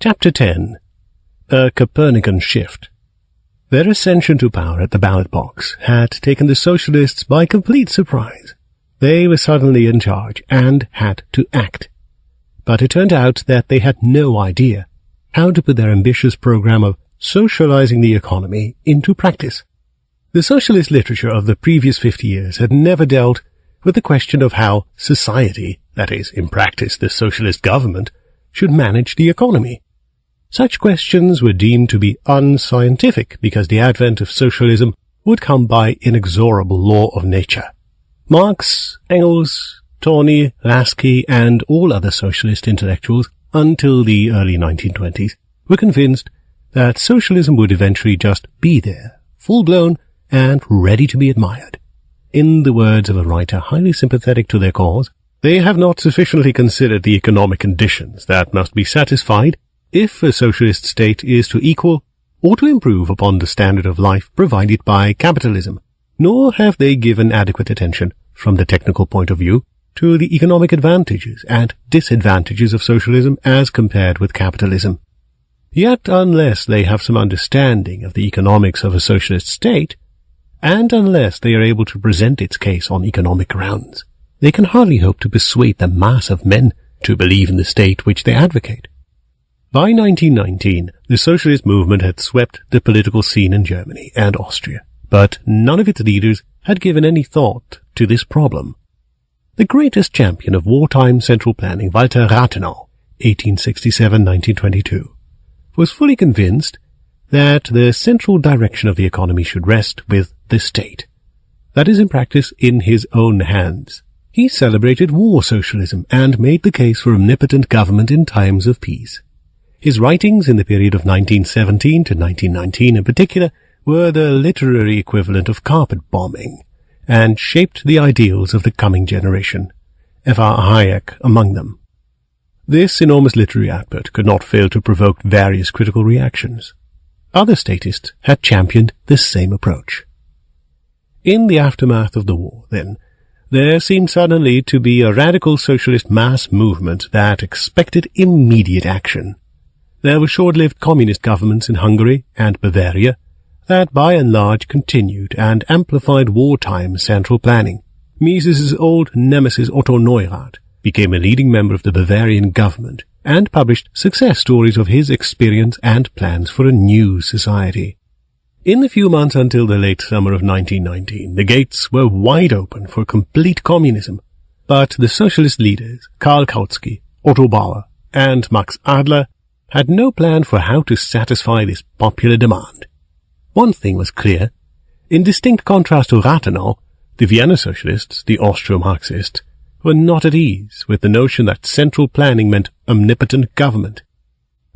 Chapter 10. A Copernican Shift. Their ascension to power at the ballot box had taken the Socialists by complete surprise. They were suddenly in charge and had to act. But it turned out that they had no idea how to put their ambitious program of socializing the economy into practice. The socialist literature of the previous 50 years had never dealt with the question of how society, that is, in practice the socialist government, should manage the economy. Such questions were deemed to be unscientific because the advent of socialism would come by inexorable law of nature. Marx, Engels, Tawney, Lasky, and all other socialist intellectuals until the early 1920s were convinced that socialism would eventually just be there, full-blown and ready to be admired. In the words of a writer highly sympathetic to their cause, they have not sufficiently considered the economic conditions that must be satisfied if a socialist state is to equal or to improve upon the standard of life provided by capitalism, nor have they given adequate attention, from the technical point of view, to the economic advantages and disadvantages of socialism as compared with capitalism. Yet unless they have some understanding of the economics of a socialist state, and unless they are able to present its case on economic grounds, they can hardly hope to persuade the mass of men to believe in the state which they advocate. By 1919, the socialist movement had swept the political scene in Germany and Austria, but none of its leaders had given any thought to this problem. The greatest champion of wartime central planning, Walter Rathenau, 1867-1922, was fully convinced that the central direction of the economy should rest with the state. That is, in practice, in his own hands. He celebrated war socialism and made the case for omnipotent government in times of peace. His writings in the period of 1917 to 1919 in particular were the literary equivalent of carpet bombing, and shaped the ideals of the coming generation, F.R. Hayek among them. This enormous literary output could not fail to provoke various critical reactions. Other statists had championed the same approach. In the aftermath of the war, then, there seemed suddenly to be a radical socialist mass movement that expected immediate action. There were short-lived communist governments in Hungary and Bavaria that by and large continued and amplified wartime central planning. Mises's old nemesis Otto Neurath became a leading member of the Bavarian government and published success stories of his experience and plans for a new society. In the few months until the late summer of 1919, the gates were wide open for complete communism, but the socialist leaders, Karl Kautsky, Otto Bauer, and Max Adler, had no plan for how to satisfy this popular demand. One thing was clear. In distinct contrast to Rathenau, the Vienna socialists, the Austro-Marxists, were not at ease with the notion that central planning meant omnipotent government.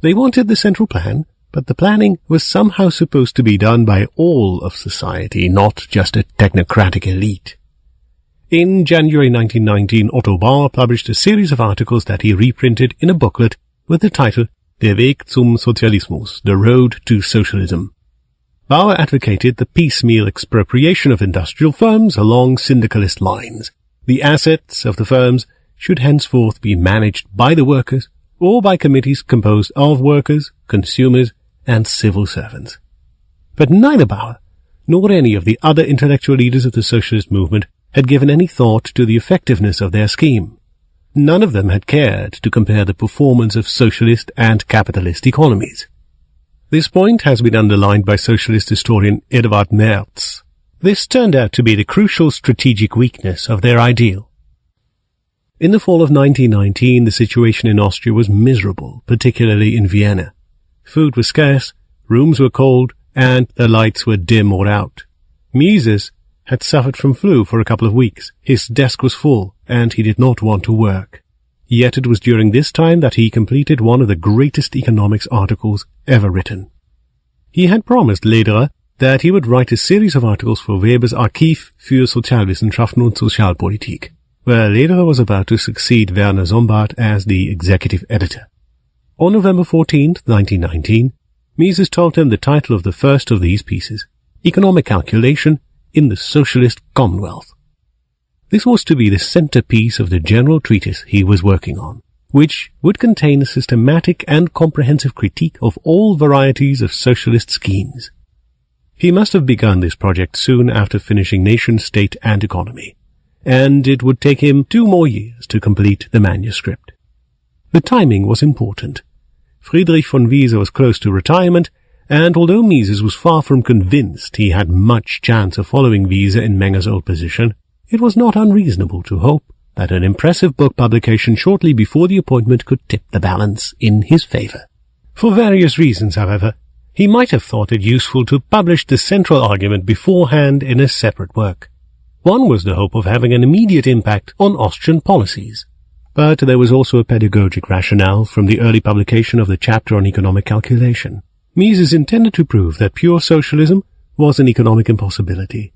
They wanted the central plan, but the planning was somehow supposed to be done by all of society, not just a technocratic elite. In January 1919, Otto Bauer published a series of articles that he reprinted in a booklet with the title Der Weg zum Sozialismus, The Road to Socialism. Bauer advocated the piecemeal expropriation of industrial firms along syndicalist lines. The assets of the firms should henceforth be managed by the workers or by committees composed of workers, consumers, and civil servants. But neither Bauer nor any of the other intellectual leaders of the socialist movement had given any thought to the effectiveness of their scheme. None of them had cared to compare the performance of socialist and capitalist economies. This point has been underlined by socialist historian Eduard Merz. This turned out to be the crucial strategic weakness of their ideal. In the fall of 1919, the situation in Austria was miserable, particularly in Vienna. Food was scarce, rooms were cold, and the lights were dim or out. Mises had suffered from flu for a couple of weeks. His desk was full, and he did not want to work. Yet it was during this time that he completed one of the greatest economics articles ever written. He had promised Lederer that he would write a series of articles for Weber's Archiv für Sozialwissenschaften und Sozialpolitik, where Lederer was about to succeed Werner Sombart as the executive editor. On November 14, 1919, Mises told him the title of the first of these pieces, Economic Calculation in the Socialist Commonwealth. This was to be the centerpiece of the general treatise he was working on. which would contain a systematic and comprehensive critique of all varieties of socialist schemes. He must have begun this project soon after finishing Nation, State and Economy, and it would take him 2 more years to complete the manuscript. The timing was important. Friedrich von Mises was close to retirement, and although Mises was far from convinced he had much chance of following Wiese in Menger's old position, it was not unreasonable to hope that an impressive book publication shortly before the appointment could tip the balance in his favor. For various reasons, however, he might have thought it useful to publish the central argument beforehand in a separate work. One was the hope of having an immediate impact on Austrian policies, but there was also a pedagogic rationale from the early publication of the chapter on economic calculation. Mises intended to prove that pure socialism was an economic impossibility,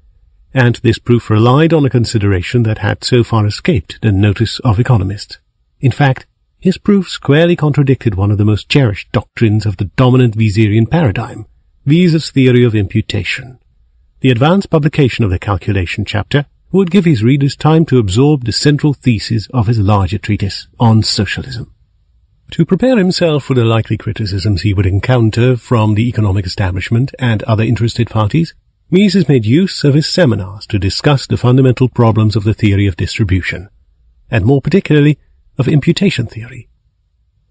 and this proof relied on a consideration that had so far escaped the notice of economists. In fact, his proof squarely contradicted one of the most cherished doctrines of the dominant Wieserian paradigm, Wiese's theory of imputation. The advanced publication of the calculation chapter would give his readers time to absorb the central thesis of his larger treatise on socialism. To prepare himself for the likely criticisms he would encounter from the economic establishment and other interested parties, Mises made use of his seminars to discuss the fundamental problems of the theory of distribution, and more particularly of imputation theory.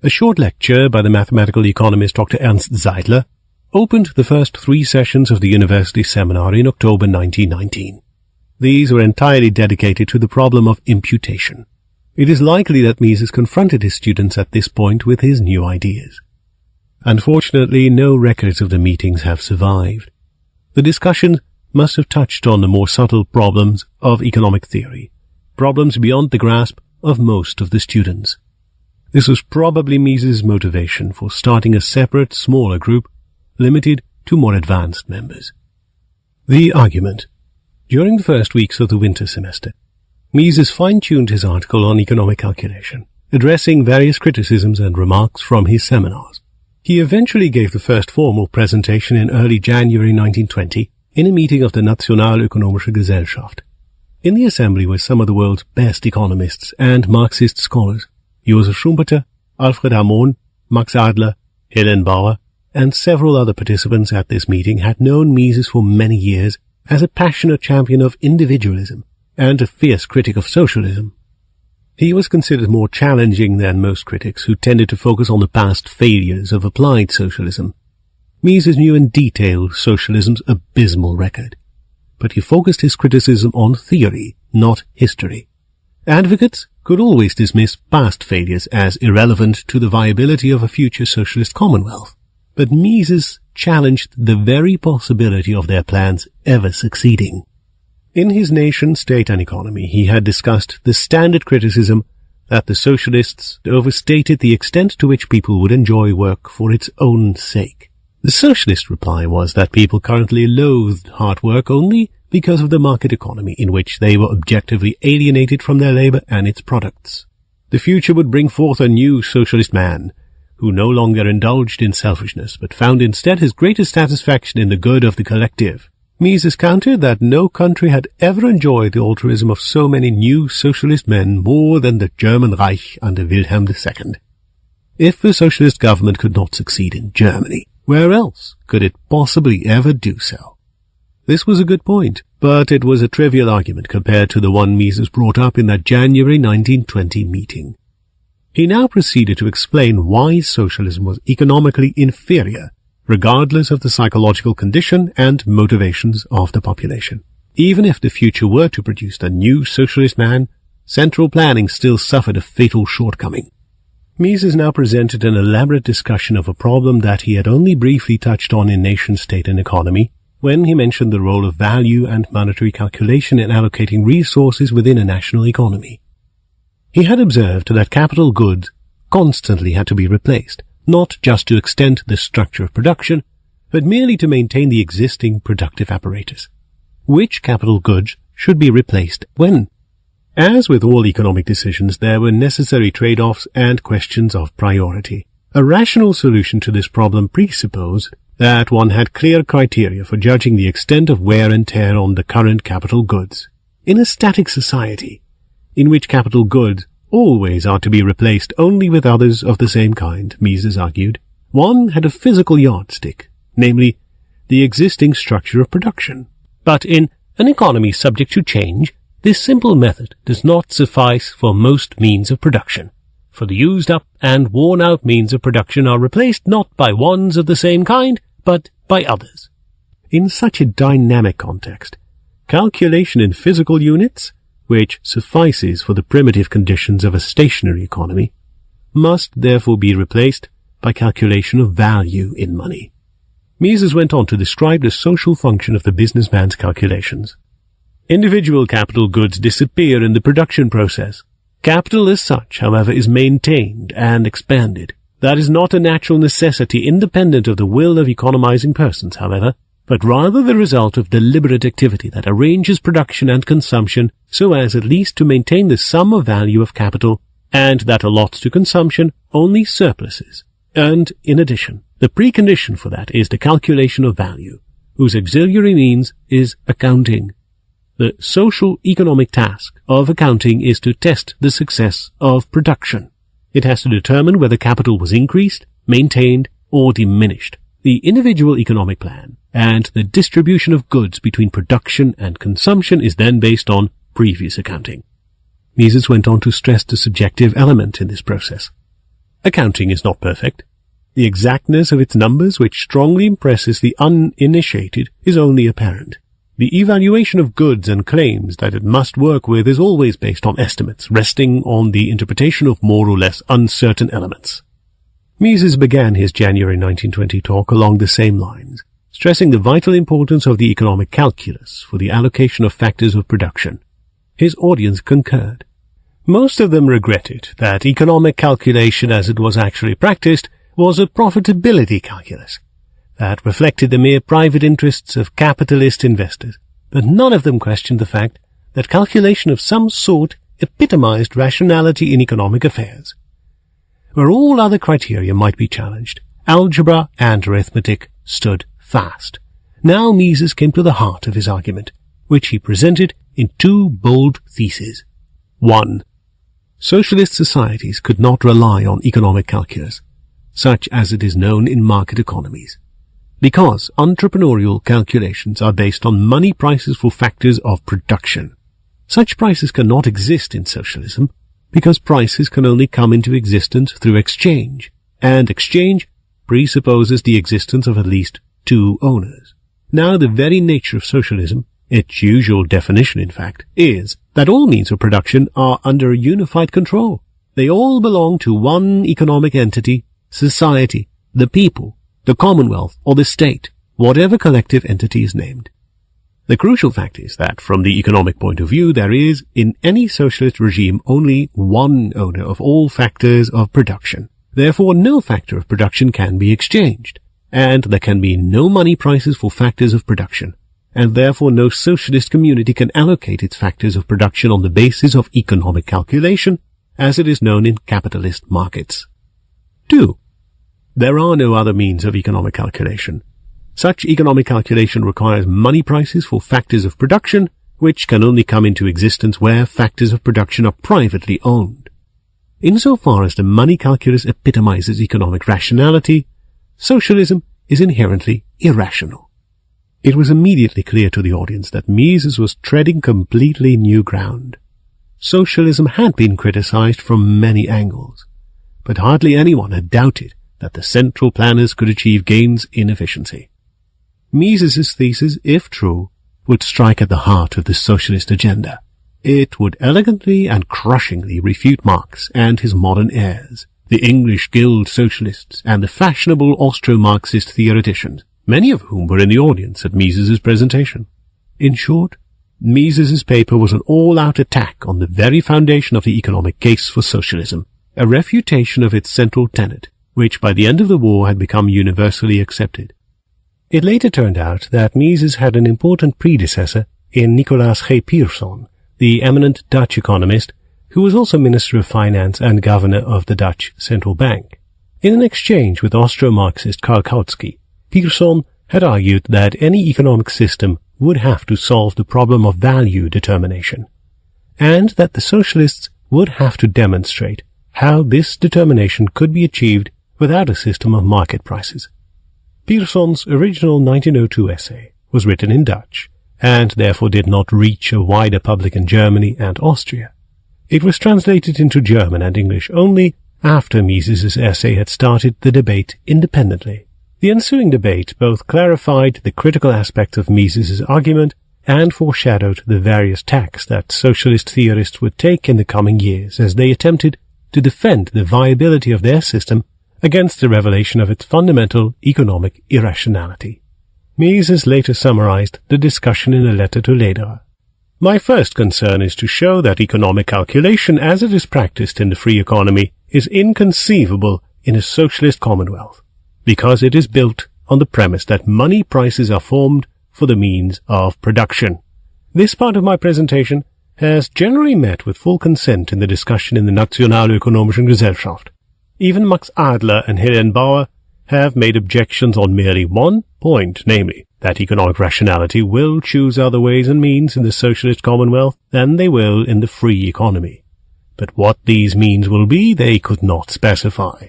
A short lecture by the mathematical economist Dr. Ernst Seidler opened the first 3 sessions of the university seminar in October 1919. These were entirely dedicated to the problem of imputation. It is likely that Mises confronted his students at this point with his new ideas. Unfortunately, no records of the meetings have survived. The discussion must have touched on the more subtle problems of economic theory, problems beyond the grasp of most of the students. This was probably Mises' motivation for starting a separate, smaller group, limited to more advanced members. The argument. During the first weeks of the winter semester, Mises fine-tuned his article on economic calculation, addressing various criticisms and remarks from his seminars. He eventually gave the first formal presentation in early January 1920 in a meeting of the Nationalökonomische Gesellschaft. In the assembly were some of the world's best economists and Marxist scholars, Josef Schumpeter, Alfred Hamon, Max Adler, Helen Bauer, and several other participants at this meeting had known Mises for many years as a passionate champion of individualism and a fierce critic of socialism. He was considered more challenging than most critics who tended to focus on the past failures of applied socialism. Mises knew in detail socialism's abysmal record, but he focused his criticism on theory, not history. Advocates could always dismiss past failures as irrelevant to the viability of a future socialist Commonwealth, but Mises challenged the very possibility of their plans ever succeeding. In his Nation, State and Economy, he had discussed the standard criticism that the socialists overstated the extent to which people would enjoy work for its own sake. The socialist reply was that people currently loathed hard work only because of the market economy in which they were objectively alienated from their labor and its products. The future would bring forth a new socialist man, who no longer indulged in selfishness, but found instead his greatest satisfaction in the good of the collective. Mises countered that no country had ever enjoyed the altruism of so many new socialist men more than the German Reich under Wilhelm II. If the socialist government could not succeed in Germany, where else could it possibly ever do so? This was a good point, but it was a trivial argument compared to the one Mises brought up in that January 1920 meeting. He now proceeded to explain why socialism was economically inferior, regardless of the psychological condition and motivations of the population. Even if the future were to produce a new socialist man, central planning still suffered a fatal shortcoming. Mises now presented an elaborate discussion of a problem that he had only briefly touched on in Nation, State and Economy, when he mentioned the role of value and monetary calculation in allocating resources within a national economy. He had observed that capital goods constantly had to be replaced, not just to extend the structure of production, but merely to maintain the existing productive apparatus. Which capital goods should be replaced when? As with all economic decisions, there were necessary trade-offs and questions of priority. A rational solution to this problem presupposed that one had clear criteria for judging the extent of wear and tear on the current capital goods. In a static society, in which capital goods always are to be replaced only with others of the same kind, Mises argued. One had a physical yardstick, namely, the existing structure of production. But in an economy subject to change, this simple method does not suffice for most means of production, for the used up and worn out means of production are replaced not by ones of the same kind, but by others. In such a dynamic context, calculation in physical units, which suffices for the primitive conditions of a stationary economy, must therefore be replaced by calculation of value in money. Mises went on to describe the social function of the businessman's calculations. Individual capital goods disappear in the production process. Capital as such, however, is maintained and expanded. That is not a natural necessity independent of the will of economizing persons, however, but rather the result of deliberate activity that arranges production and consumption so as at least to maintain the sum of value of capital, and that allots to consumption only surpluses. And, in addition, the precondition for that is the calculation of value, whose auxiliary means is accounting. The social economic task of accounting is to test the success of production. It has to determine whether capital was increased, maintained, or diminished. The individual economic plan and the distribution of goods between production and consumption is then based on previous accounting. Mises went on to stress the subjective element in this process. Accounting is not perfect. The exactness of its numbers, which strongly impresses the uninitiated, is only apparent. The evaluation of goods and claims that it must work with is always based on estimates, resting on the interpretation of more or less uncertain elements. Mises began his January 1920 talk along the same lines, stressing the vital importance of the economic calculus for the allocation of factors of production. His audience concurred. Most of them regretted that economic calculation as it was actually practiced was a profitability calculus that reflected the mere private interests of capitalist investors, but none of them questioned the fact that calculation of some sort epitomized rationality in economic affairs. Where all other criteria might be challenged, algebra and arithmetic stood fast. Now Mises came to the heart of his argument, which he presented in two bold theses. 1. Socialist societies could not rely on economic calculus, such as it is known in market economies, because entrepreneurial calculations are based on money prices for factors of production. Such prices cannot exist in socialism, because prices can only come into existence through exchange, and exchange presupposes the existence of at least two owners. Now the very nature of socialism, its usual definition in fact, is that all means of production are under unified control. They all belong to one economic entity, society, the people, the Commonwealth, or the state, whatever collective entity is named. The crucial fact is that, from the economic point of view, there is, in any socialist regime, only one owner of all factors of production. Therefore, no factor of production can be exchanged, and there can be no money prices for factors of production, and therefore no socialist community can allocate its factors of production on the basis of economic calculation, as it is known in capitalist markets. 2. There are no other means of economic calculation. Such economic calculation requires money prices for factors of production, which can only come into existence where factors of production are privately owned. Insofar as the money calculus epitomizes economic rationality, socialism is inherently irrational. It was immediately clear to the audience that Mises was treading completely new ground. Socialism had been criticized from many angles, but hardly anyone had doubted that the central planners could achieve gains in efficiency. Mises's thesis, if true, would strike at the heart of the socialist agenda. It would elegantly and crushingly refute Marx and his modern heirs, the English Guild socialists and the fashionable Austro-Marxist theoreticians, many of whom were in the audience at Mises's presentation. In short, Mises's paper was an all-out attack on the very foundation of the economic case for socialism, a refutation of its central tenet, which by the end of the war had become universally accepted. It later turned out that Mises had an important predecessor in Nicolaas G. Pierson, the eminent Dutch economist, who was also Minister of Finance and Governor of the Dutch Central Bank. In an exchange with Austro-Marxist Karl Kautsky, Pierson had argued that any economic system would have to solve the problem of value determination, and that the socialists would have to demonstrate how this determination could be achieved without a system of market prices. Pearson's original 1902 essay was written in Dutch, and therefore did not reach a wider public in Germany and Austria. It was translated into German and English only after Mises's essay had started the debate independently. The ensuing debate both clarified the critical aspects of Mises's argument and foreshadowed the various tacks that socialist theorists would take in the coming years as they attempted to defend the viability of their system against the revelation of its fundamental economic irrationality. Mises later summarized the discussion in a letter to Lederer. My first concern is to show that economic calculation as it is practiced in the free economy is inconceivable in a socialist commonwealth, because it is built on the premise that money prices are formed for the means of production. This part of my presentation has generally met with full consent in the discussion in the Nationalökonomischen Gesellschaft. Even Max Adler and Helene Bauer have made objections on merely one point, namely, that economic rationality will choose other ways and means in the socialist commonwealth than they will in the free economy. But what these means will be, they could not specify.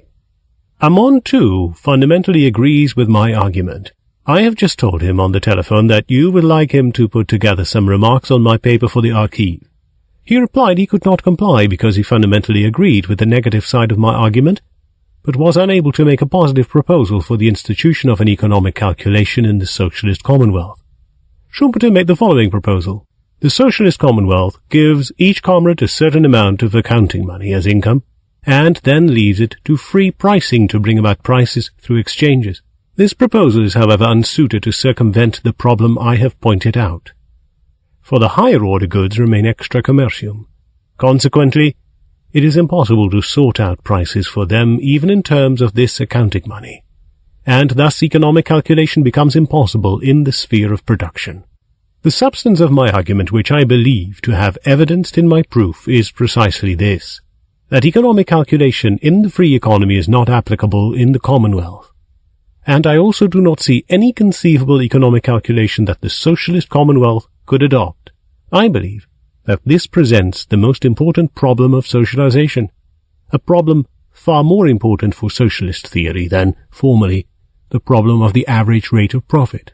Amon, too, fundamentally agrees with my argument. I have just told him on the telephone that you would like him to put together some remarks on my paper for the archive. He replied he could not comply because he fundamentally agreed with the negative side of my argument, but was unable to make a positive proposal for the institution of an economic calculation in the socialist commonwealth. Schumpeter made the following proposal. The socialist commonwealth gives each comrade a certain amount of accounting money as income, and then leaves it to free pricing to bring about prices through exchanges. This proposal is, however, unsuited to circumvent the problem I have pointed out. For the higher order goods remain extra commercium. Consequently, it is impossible to sort out prices for them even in terms of this accounting money, and thus economic calculation becomes impossible in the sphere of production. The substance of my argument, which I believe to have evidenced in my proof, is precisely this, that economic calculation in the free economy is not applicable in the Commonwealth, and I also do not see any conceivable economic calculation that the socialist Commonwealth could adopt. I believe that this presents the most important problem of socialization, a problem far more important for socialist theory than, formerly, the problem of the average rate of profit.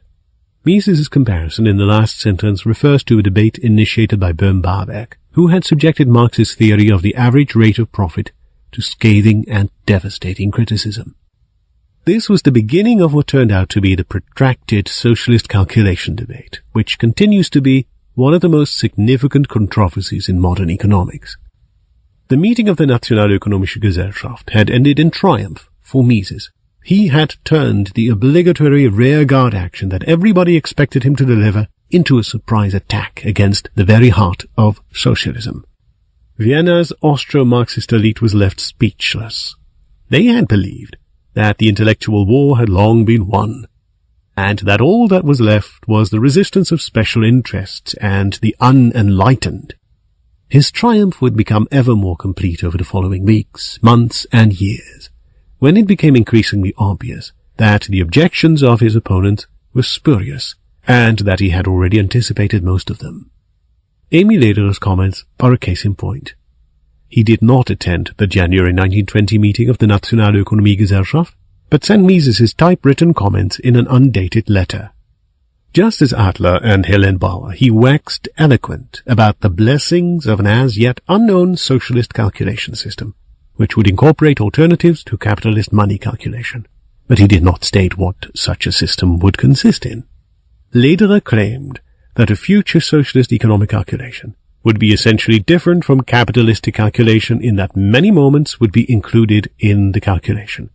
Mises's comparison in the last sentence refers to a debate initiated by bohm-bawerk, who had subjected Marx's theory of the average rate of profit to scathing and devastating criticism. This was the beginning of what turned out to be the protracted socialist calculation debate, which continues to be one of the most significant controversies in modern economics. The meeting of the Nationalökonomische Gesellschaft had ended in triumph for Mises. He had turned the obligatory rearguard action that everybody expected him to deliver into a surprise attack against the very heart of socialism. Vienna's Austro-Marxist elite was left speechless. They had believed that the intellectual war had long been won, and that all that was left was the resistance of special interests and the unenlightened. His triumph would become ever more complete over the following weeks, months, and years, when it became increasingly obvious that the objections of his opponents were spurious, and that he had already anticipated most of them. Emil Lederer's comments are a case in point. He did not attend the January 1920 meeting of the Nationalökonomie Gesellschaft, but sent Mises his typewritten comments in an undated letter. Just as Adler and Helene Bauer, he waxed eloquent about the blessings of an as yet unknown socialist calculation system, which would incorporate alternatives to capitalist money calculation. But he did not state what such a system would consist in. Lederer claimed that a future socialist economic calculation would be essentially different from capitalistic calculation in that many moments would be included in the calculation.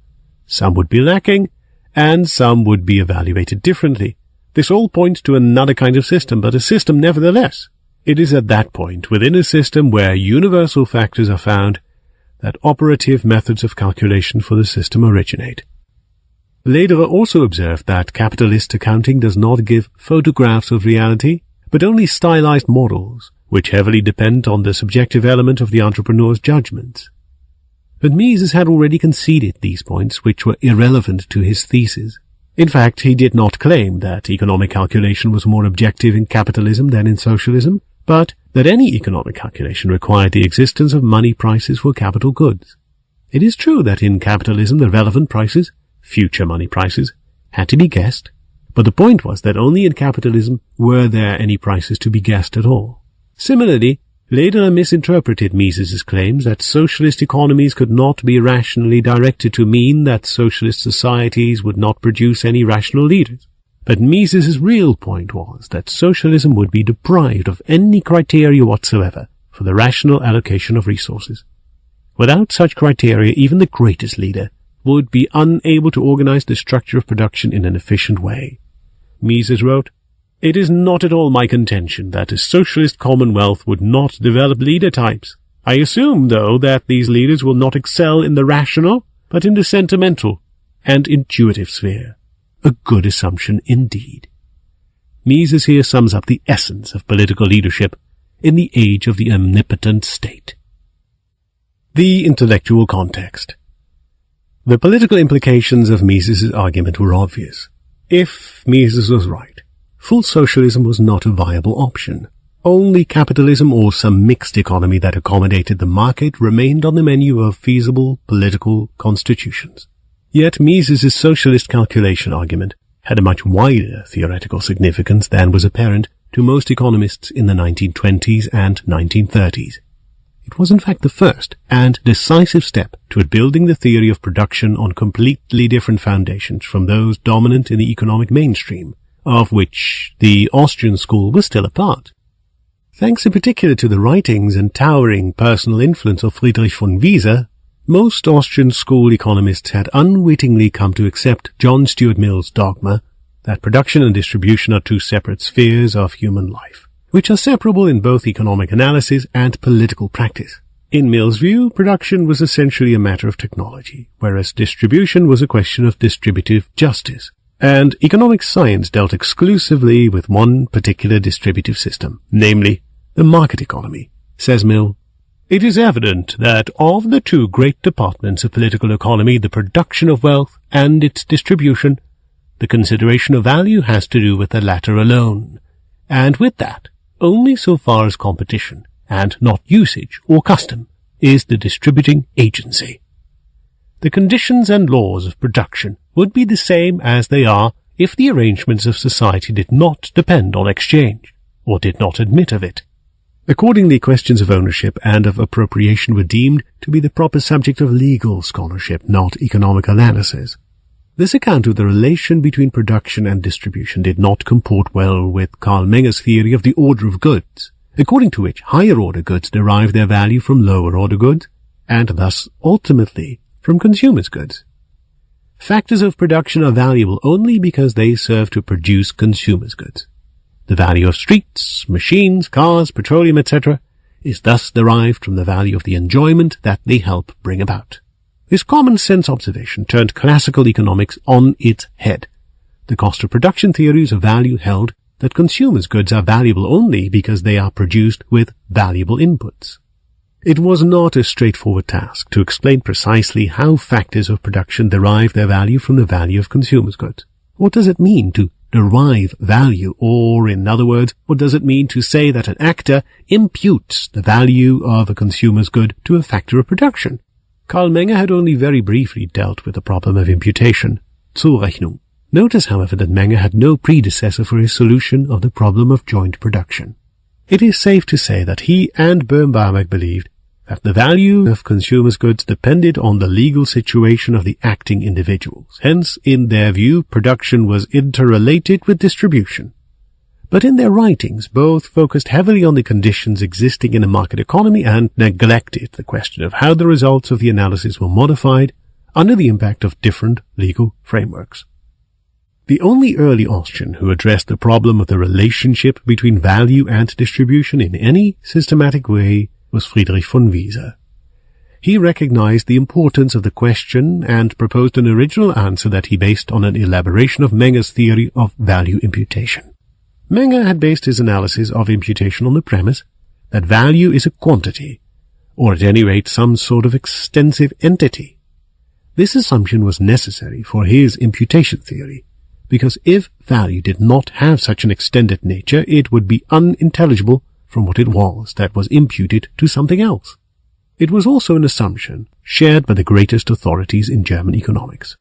Some would be lacking, and some would be evaluated differently. This all points to another kind of system, but a system nevertheless. It is at that point within a system where universal factors are found that operative methods of calculation for the system originate. Lederer also observed that capitalist accounting does not give photographs of reality, but only stylized models, which heavily depend on the subjective element of the entrepreneur's judgments. But Mises had already conceded these points, which were irrelevant to his thesis. In fact, he did not claim that economic calculation was more objective in capitalism than in socialism, but that any economic calculation required the existence of money prices for capital goods. It is true that in capitalism the relevant prices, future money prices, had to be guessed, but the point was that only in capitalism were there any prices to be guessed at all. Similarly, Lederer misinterpreted Mises's claims that socialist economies could not be rationally directed to mean that socialist societies would not produce any rational leaders. But Mises's real point was that socialism would be deprived of any criteria whatsoever for the rational allocation of resources. Without such criteria, even the greatest leader would be unable to organize the structure of production in an efficient way. Mises wrote, "It is not at all my contention that a socialist commonwealth would not develop leader types. I assume, though, that these leaders will not excel in the rational, but in the sentimental and intuitive sphere. A good assumption indeed." Mises here sums up the essence of political leadership in the age of the omnipotent state. The intellectual context. The political implications of Mises's argument were obvious. If Mises was right, full socialism was not a viable option. Only capitalism or some mixed economy that accommodated the market remained on the menu of feasible political constitutions. Yet Mises's socialist calculation argument had a much wider theoretical significance than was apparent to most economists in the 1920s and 1930s. It was in fact the first and decisive step toward building the theory of production on completely different foundations from those dominant in the economic mainstream, of which the Austrian school was still a part. Thanks in particular to the writings and towering personal influence of Friedrich von Mises, most Austrian school economists had unwittingly come to accept John Stuart Mill's dogma that production and distribution are two separate spheres of human life, which are separable in both economic analysis and political practice. In Mill's view, production was essentially a matter of technology, whereas distribution was a question of distributive justice, and economic science dealt exclusively with one particular distributive system, namely the market economy. Says Mill, "It is evident that of the two great departments of political economy, the production of wealth and its distribution, the consideration of value has to do with the latter alone, and with that, only so far as competition, and not usage or custom, is the distributing agency. The conditions and laws of production would be the same as they are if the arrangements of society did not depend on exchange, or did not admit of it. Accordingly, questions of ownership and of appropriation were deemed to be the proper subject of legal scholarship, not economic analysis. This account of the relation between production and distribution did not comport well with Karl Menger's theory of the order of goods, according to which higher-order goods derive their value from lower-order goods, and thus, ultimately, from consumers' goods. Factors of production are valuable only because they serve to produce consumers' goods. The value of streets, machines, cars, petroleum, etc. is thus derived from the value of the enjoyment that they help bring about. This common-sense observation turned classical economics on its head. The cost of production theories of value held that consumers' goods are valuable only because they are produced with valuable inputs. It was not a straightforward task to explain precisely how factors of production derive their value from the value of consumers' goods. What does it mean to derive value, or, in other words, what does it mean to say that an actor imputes the value of a consumer's good to a factor of production? Karl Menger had only very briefly dealt with the problem of imputation, Zurechnung. Notice, however, that Menger had no predecessor for his solution of the problem of joint production. It is safe to say that he and bohm-bawerk believed that the value of consumers' goods depended on the legal situation of the acting individuals. Hence, in their view, production was interrelated with distribution. But in their writings, both focused heavily on the conditions existing in a market economy and neglected the question of how the results of the analysis were modified under the impact of different legal frameworks. The only early Austrian who addressed the problem of the relationship between value and distribution in any systematic way was Friedrich von Mises. He recognized the importance of the question and proposed an original answer that he based on an elaboration of Menger's theory of value imputation. Menger had based his analysis of imputation on the premise that value is a quantity, or at any rate some sort of extensive entity. This assumption was necessary for his imputation theory, because if value did not have such an extended nature, it would be unintelligible from what it was that was imputed to something else. It was also an assumption shared by the greatest authorities in German economics.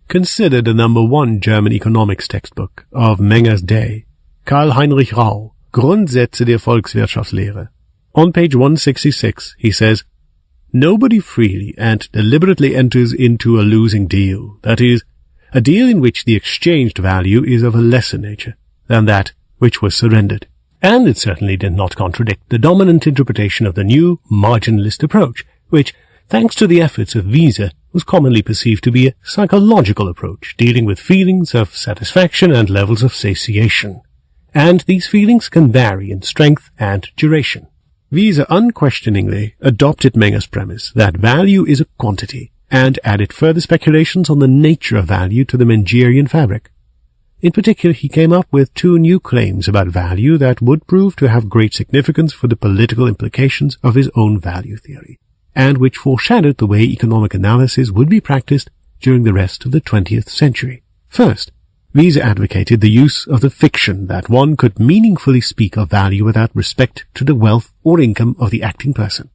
Consider the number 1 German economics textbook of Menger's day, Karl Heinrich Rau, Grundsätze der Volkswirtschaftslehre. On page 166, he says, "Nobody freely and deliberately enters into a losing deal, that is, a deal in which the exchanged value is of a lesser nature than that which was surrendered." And it certainly did not contradict the dominant interpretation of the new marginalist approach, which, thanks to the efforts of Mises, was commonly perceived to be a psychological approach dealing with feelings of satisfaction and levels of satiation. And these feelings can vary in strength and duration. Mises unquestioningly adopted Menger's premise that value is a quantity, and added further speculations on the nature of value to the Mengerian fabric. In particular, he came up with 2 new claims about value that would prove to have great significance for the political implications of his own value theory, and which foreshadowed the way economic analysis would be practiced during the rest of the 20th century. First, Mises advocated the use of the fiction that one could meaningfully speak of value without respect to the wealth or income of the acting person.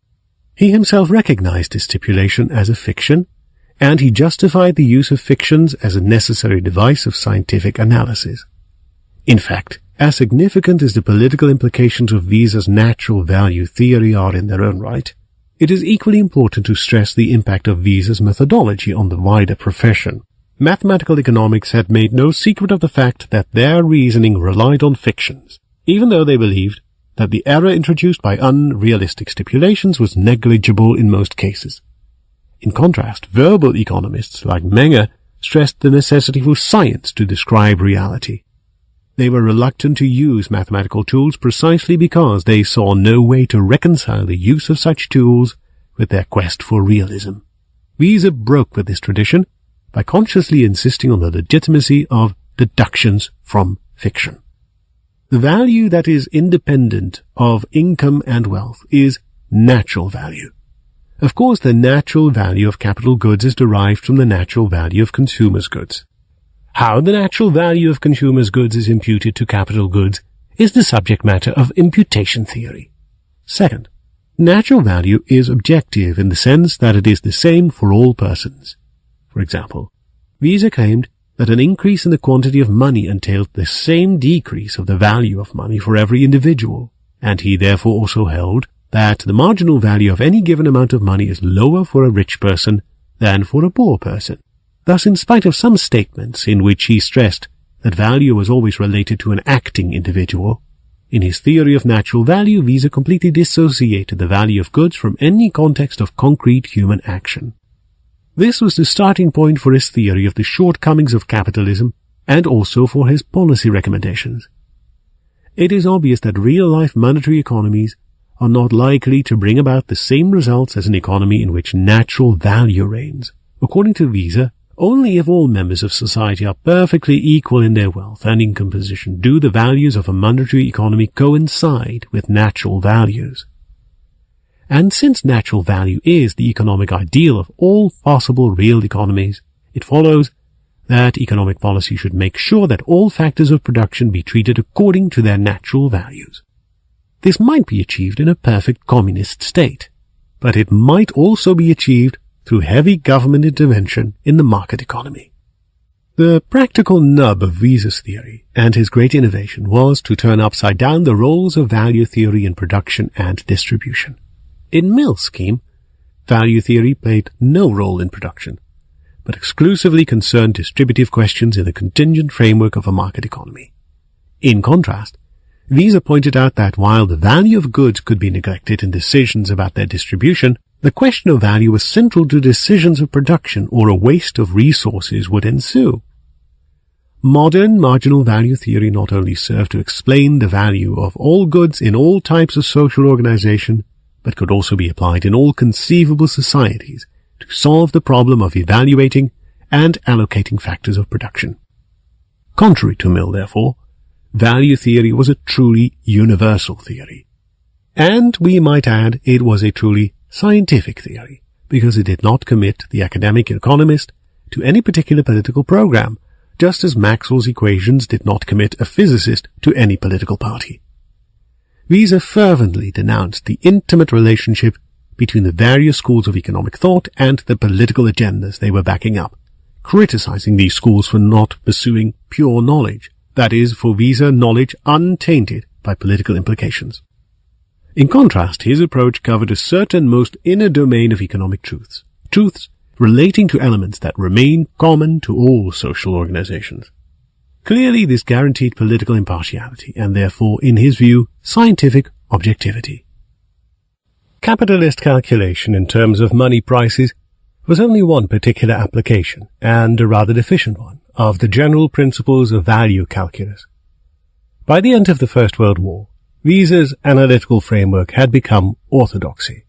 He himself recognized this stipulation as a fiction, and he justified the use of fictions as a necessary device of scientific analysis. In fact, as significant as the political implications of Mises' natural value theory are in their own right, it is equally important to stress the impact of Mises' methodology on the wider profession. Mathematical economics had made no secret of the fact that their reasoning relied on fictions, even though they believed that the error introduced by unrealistic stipulations was negligible in most cases. In contrast, verbal economists like Menger stressed the necessity for science to describe reality. They were reluctant to use mathematical tools precisely because they saw no way to reconcile the use of such tools with their quest for realism. Mises broke with this tradition by consciously insisting on the legitimacy of deductions from fiction. The value that is independent of income and wealth is natural value. Of course, the natural value of capital goods is derived from the natural value of consumers' goods. How the natural value of consumers' goods is imputed to capital goods is the subject matter of imputation theory. Second, natural value is objective in the sense that it is the same for all persons. For example, Mises claimed that an increase in the quantity of money entailed the same decrease of the value of money for every individual, and he therefore also held that the marginal value of any given amount of money is lower for a rich person than for a poor person. Thus, in spite of some statements in which he stressed that value was always related to an acting individual, in his theory of natural value, Mises completely dissociated the value of goods from any context of concrete human action. This was the starting point for his theory of the shortcomings of capitalism and also for his policy recommendations. It is obvious that real-life monetary economies are not likely to bring about the same results as an economy in which natural value reigns. According to Mises, only if all members of society are perfectly equal in their wealth and income position do the values of a monetary economy coincide with natural values. And since natural value is the economic ideal of all possible real economies, it follows that economic policy should make sure that all factors of production be treated according to their natural values. This might be achieved in a perfect communist state, but it might also be achieved through heavy government intervention in the market economy. The practical nub of Mises' theory and his great innovation was to turn upside down the roles of value theory in production and distribution. In Mill's scheme, value theory played no role in production, but exclusively concerned distributive questions in the contingent framework of a market economy. In contrast, Mises pointed out that while the value of goods could be neglected in decisions about their distribution, the question of value was central to decisions of production, or a waste of resources would ensue. Modern marginal value theory not only served to explain the value of all goods in all types of social organization, but could also be applied in all conceivable societies to solve the problem of evaluating and allocating factors of production. Contrary to Mill, therefore, value theory was a truly universal theory. And we might add it was a truly scientific theory, because it did not commit the academic economist to any particular political program, just as Maxwell's equations did not commit a physicist to any political party. Mises fervently denounced the intimate relationship between the various schools of economic thought and the political agendas they were backing up, criticizing these schools for not pursuing pure knowledge, that is, for Mises, knowledge untainted by political implications. In contrast, his approach covered a certain most inner domain of economic truths relating to elements that remain common to all social organizations. Clearly, this guaranteed political impartiality and therefore, in his view, scientific objectivity. Capitalist calculation in terms of money prices was only one particular application, and a rather deficient one, of the general principles of value calculus. By the end of the First World War, Mises' analytical framework had become orthodoxy.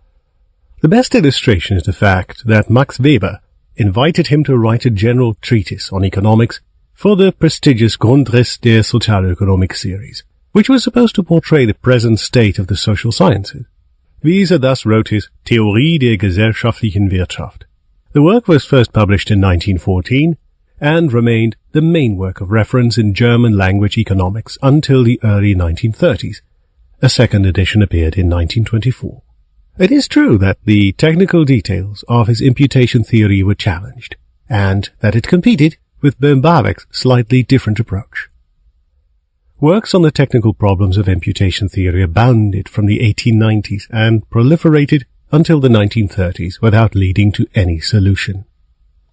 The best illustration is the fact that Max Weber invited him to write a general treatise on economics for the prestigious Grundriss der Sozialökonomik series, which was supposed to portray the present state of the social sciences. Mises thus wrote his Theorie der gesellschaftlichen Wirtschaft. The work was first published in 1914 and remained the main work of reference in German-language economics until the early 1930s. A second edition appeared in 1924. It is true that the technical details of his imputation theory were challenged, and that it competed with bohm-bawerk's slightly different approach. Works on the technical problems of imputation theory abounded from the 1890s and proliferated until the 1930s without leading to any solution.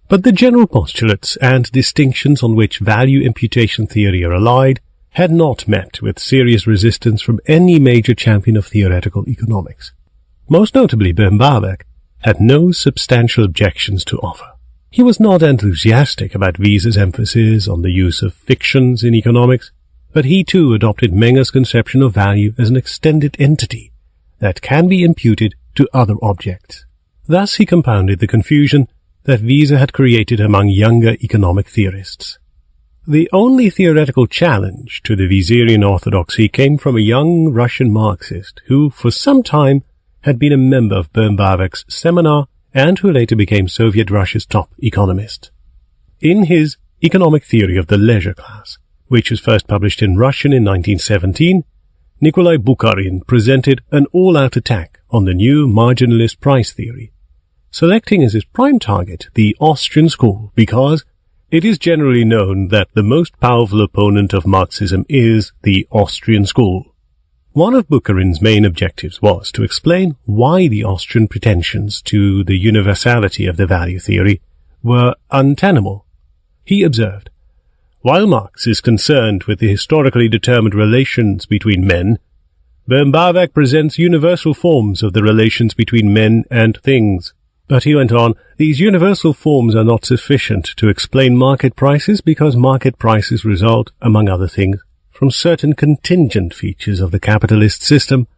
But the general postulates and distinctions on which value imputation theory relied had not met with serious resistance from any major champion of theoretical economics. Most notably, bohm-bawerk had no substantial objections to offer. He was not enthusiastic about Mises' emphasis on the use of fictions in economics, but he too adopted Menger's conception of value as an extended entity that can be imputed to other objects. Thus he compounded the confusion that Mises had created among younger economic theorists. The only theoretical challenge to the Misesian orthodoxy came from a young Russian Marxist who, for some time, had been a member of bohm-bawerk's seminar and who later became Soviet Russia's top economist. In his Economic Theory of the Leisure Class, which was first published in Russian in 1917, Nikolai Bukharin presented an all-out attack on the new marginalist price theory, selecting as his prime target the Austrian school because it is generally known that the most powerful opponent of Marxism is the Austrian school. One of Bukharin's main objectives was to explain why the Austrian pretensions to the universality of the value theory were untenable. He observed, "While Marx is concerned with the historically determined relations between men, bohm-bawerk presents universal forms of the relations between men and things." But he went on, "These universal forms are not sufficient to explain market prices because market prices result, among other things, from certain contingent features of the capitalist system,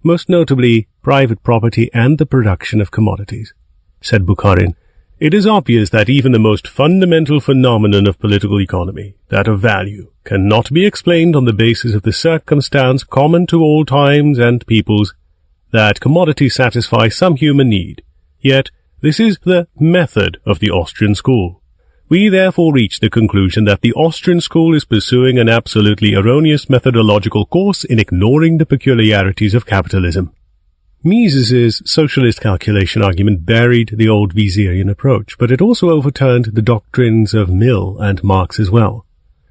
most notably private property and the production of commodities." Said Bukharin, "It is obvious that even the most fundamental phenomenon of political economy, that of value, cannot be explained on the basis of the circumstance common to all times and peoples, that commodities satisfy some human need. Yet, this is the method of the Austrian school. We therefore reach the conclusion that the Austrian school is pursuing an absolutely erroneous methodological course in ignoring the peculiarities of capitalism." Mises' socialist calculation argument buried the old Misesian approach, but it also overturned the doctrines of Mill and Marx as well.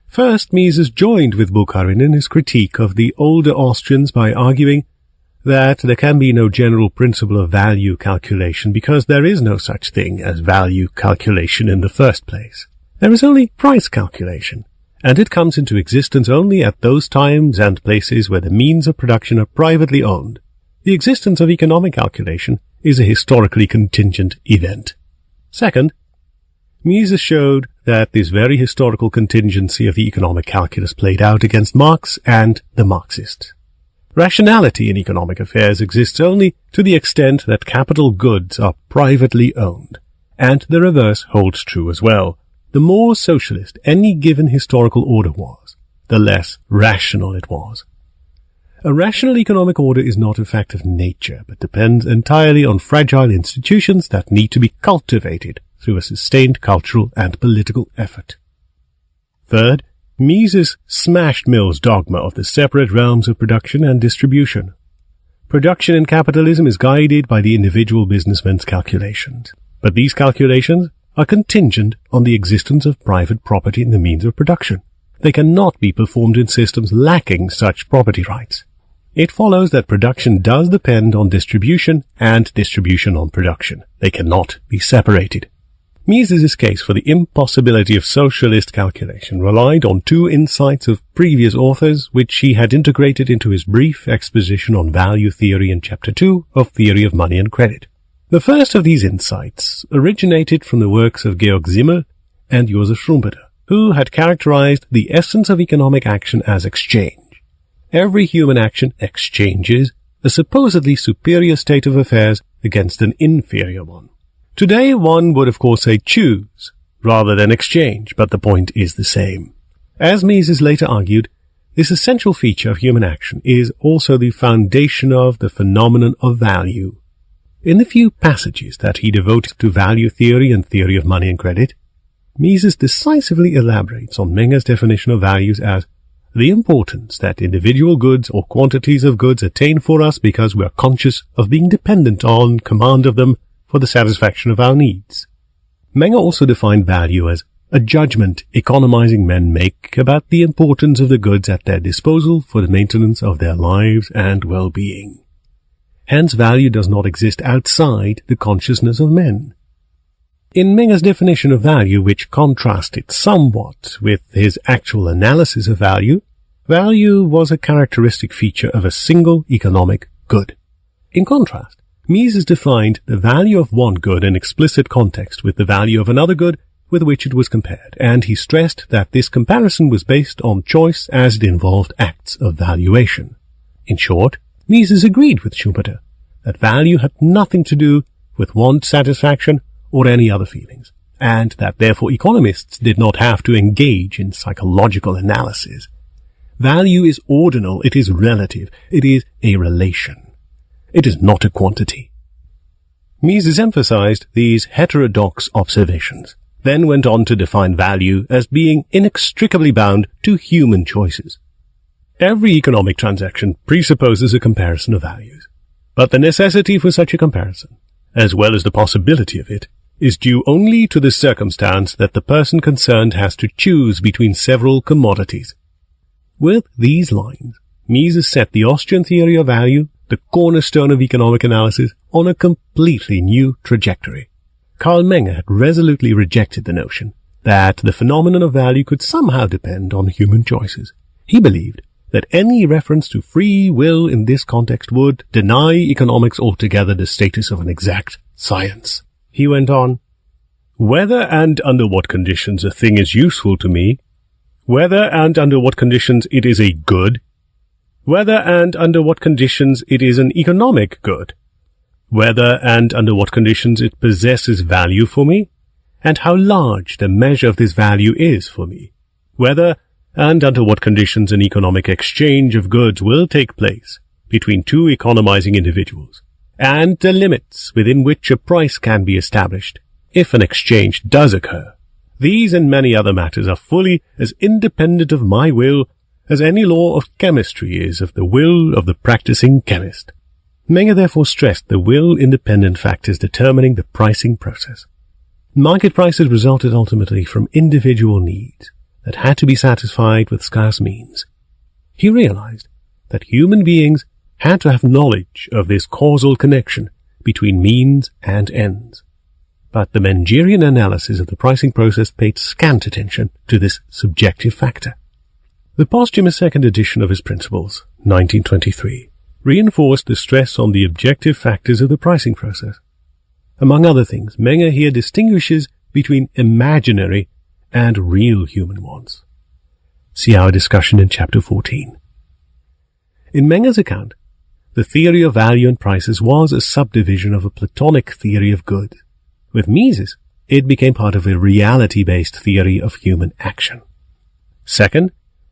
First, Mises joined with Bukharin in his critique of the older Austrians by arguing that there can be no general principle of value calculation because there is no such thing as value calculation in the first place. There is only price calculation, and it comes into existence only at those times and places where the means of production are privately owned. The existence of economic calculation is a historically contingent event. Second, Mises showed that this very historical contingency of the economic calculus played out against Marx and the Marxists. Rationality in economic affairs exists only to the extent that capital goods are privately owned, and the reverse holds true as well. The more socialist any given historical order was, the less rational it was. A rational economic order is not a fact of nature, but depends entirely on fragile institutions that need to be cultivated through a sustained cultural and political effort. Third, Mises smashed Mill's dogma of the separate realms of production and distribution. Production in capitalism is guided by the individual businessman's calculations, but these calculations are contingent on the existence of private property in the means of production. They cannot be performed in systems lacking such property rights. It follows that production does depend on distribution and distribution on production. They cannot be separated. Mises' case for the impossibility of socialist calculation relied on two insights of previous authors which he had integrated into his brief exposition on value theory in Chapter 2 of Theory of Money and Credit. The first of these insights originated from the works of Georg Simmel and Joseph Schumpeter, who had characterized the essence of economic action as exchange. Every human action exchanges a supposedly superior state of affairs against an inferior one. Today one would of course say choose rather than exchange, but the point is the same. As Mises later argued, this essential feature of human action is also the foundation of the phenomenon of value. In the few passages that he devoted to value theory and theory of money and credit, Mises decisively elaborates on Menger's definition of values as the importance that individual goods or quantities of goods attain for us because we are conscious of being dependent on command of them for the satisfaction of our needs. Menger also defined value as a judgment economizing men make about the importance of the goods at their disposal for the maintenance of their lives and well-being. Hence, value does not exist outside the consciousness of men. In Menger's definition of value, which contrasted somewhat with his actual analysis of value, value was a characteristic feature of a single economic good. In contrast, Mises defined the value of one good in explicit context with the value of another good with which it was compared, and he stressed that this comparison was based on choice as it involved acts of valuation. In short, Mises agreed with Schumpeter that value had nothing to do with want satisfaction or any other feelings, and that therefore economists did not have to engage in psychological analysis. Value is ordinal, it is relative, it is a relation. It is not a quantity. Mises emphasized these heterodox observations, then went on to define value as being inextricably bound to human choices. Every economic transaction presupposes a comparison of values, but the necessity for such a comparison, as well as the possibility of it, is due only to the circumstance that the person concerned has to choose between several commodities. With these lines, Mises set the Austrian theory of value, the cornerstone of economic analysis, on a completely new trajectory. Karl Menger had resolutely rejected the notion that the phenomenon of value could somehow depend on human choices. He believed that any reference to free will in this context would deny economics altogether the status of an exact science. He went on, "Whether and under what conditions a thing is useful to me, whether and under what conditions it is a good, whether and under what conditions it is an economic good, whether and under what conditions it possesses value for me, and how large the measure of this value is for me, whether and under what conditions an economic exchange of goods will take place between two economizing individuals, and the limits within which a price can be established if an exchange does occur. These and many other matters are fully as independent of my will as any law of chemistry is of the will of the practicing chemist." Menger therefore stressed the will-independent factors determining the pricing process. Market prices resulted ultimately from individual needs that had to be satisfied with scarce means. He realized that human beings had to have knowledge of this causal connection between means and ends. But the Mengerian analysis of the pricing process paid scant attention to this subjective factor. The posthumous second edition of his Principles, 1923, reinforced the stress on the objective factors of the pricing process. Among other things, Menger here distinguishes between imaginary and real human wants. See our discussion in Chapter 14. In Menger's account, the theory of value and prices was a subdivision of a Platonic theory of good. With Mises, it became part of a reality-based theory of human action. Second,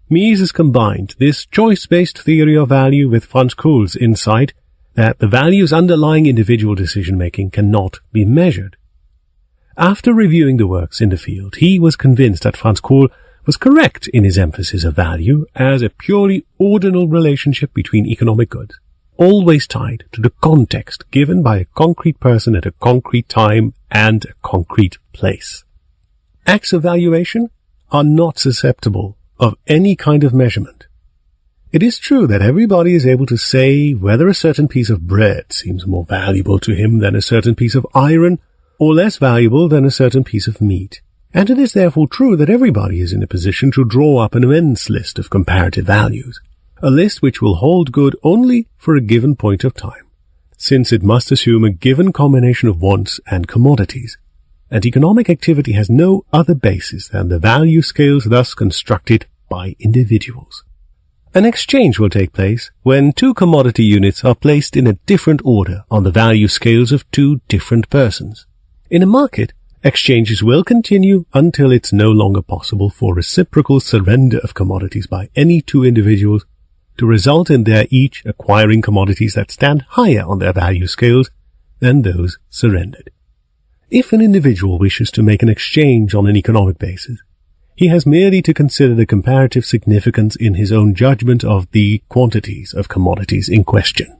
Mises combined this choice-based theory of value with Franz Kuhl's insight that the values underlying individual decision-making cannot be measured. After reviewing the works in the field, he was convinced that Franz Kuhl was correct in his emphasis of value as a purely ordinal relationship between economic goods, always tied to the context given by a concrete person at a concrete time and a concrete place. Acts of valuation are not susceptible of any kind of measurement. It is true that everybody is able to say whether a certain piece of bread seems more valuable to him than a certain piece of iron, or less valuable than a certain piece of meat. And it is therefore true that everybody is in a position to draw up an immense list of comparative values, a list which will hold good only for a given point of time, since it must assume a given combination of wants and commodities, and economic activity has no other basis than the value scales thus constructed by individuals. An exchange will take place when two commodity units are placed in a different order on the value scales of two different persons. In a market, exchanges will continue until it's no longer possible for reciprocal surrender of commodities by any two individuals to result in their each acquiring commodities that stand higher on their value scales than those surrendered. If an individual wishes to make an exchange on an economic basis, he has merely to consider the comparative significance in his own judgment of the quantities of commodities in question.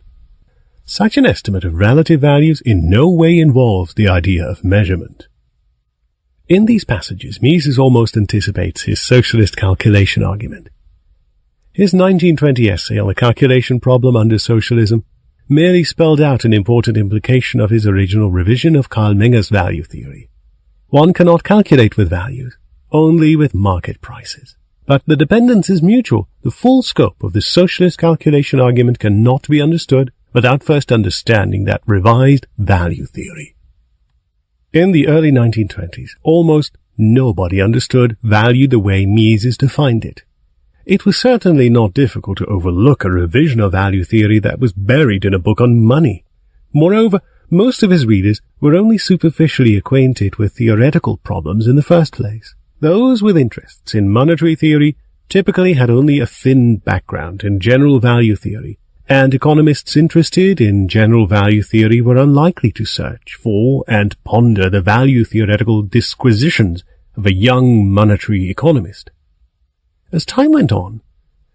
Such an estimate of relative values in no way involves the idea of measurement. In these passages, Mises almost anticipates his socialist calculation argument. His 1920 essay on the calculation problem under socialism merely spelled out an important implication of his original revision of Karl Menger's value theory. One cannot calculate with values, only with market prices. But the dependence is mutual. The full scope of the socialist calculation argument cannot be understood without first understanding that revised value theory. In the early 1920s, almost nobody understood value the way Mises defined it. It was certainly not difficult to overlook a revision of value theory that was buried in a book on money. Moreover, most of his readers were only superficially acquainted with theoretical problems in the first place. Those with interests in monetary theory typically had only a thin background in general value theory, and economists interested in general value theory were unlikely to search for and ponder the value theoretical disquisitions of a young monetary economist. As time went on,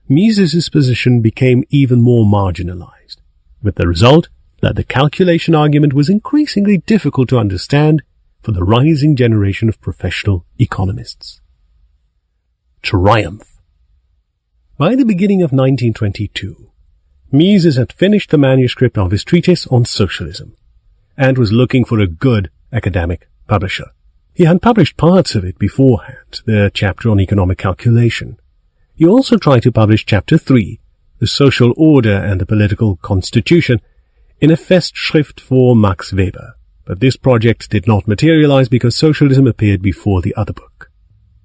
Mises's position became even more marginalized, with the result that the calculation argument was increasingly difficult to understand for the rising generation of professional economists. Triumph. By the beginning of 1922, Mises had finished the manuscript of his treatise on socialism, and was looking for a good academic publisher. He had published parts of it beforehand, the chapter on economic calculation. He also tried to publish chapter 3, the social order and the political constitution, in a Festschrift for Max Weber. But this project did not materialize because socialism appeared before the other book.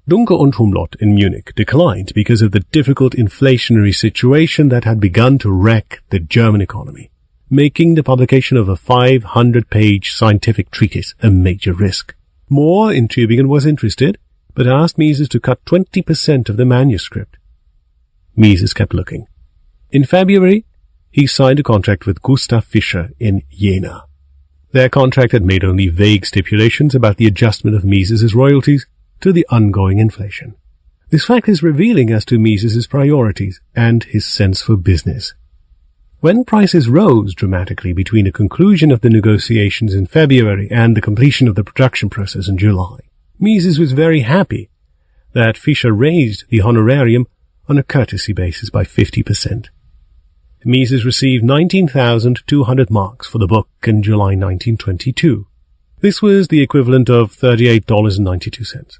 Duncker und Humlot in Munich declined because of the difficult inflationary situation that had begun to wreck the German economy, making the publication of a 500-page scientific treatise a major risk. Moore in Tübingen was interested, but asked Mises to cut 20% of the manuscript. Mises kept looking. In February, he signed a contract with Gustav Fischer in Jena. Their contract had made only vague stipulations about the adjustment of Mises's royalties to the ongoing inflation. This fact is revealing as to Mises's priorities and his sense for business. When prices rose dramatically between the conclusion of the negotiations in February and the completion of the production process in July, Mises was very happy that Fischer raised the honorarium on a courtesy basis by 50%. Mises received 19,200 marks for the book in July 1922. This was the equivalent of $38.92.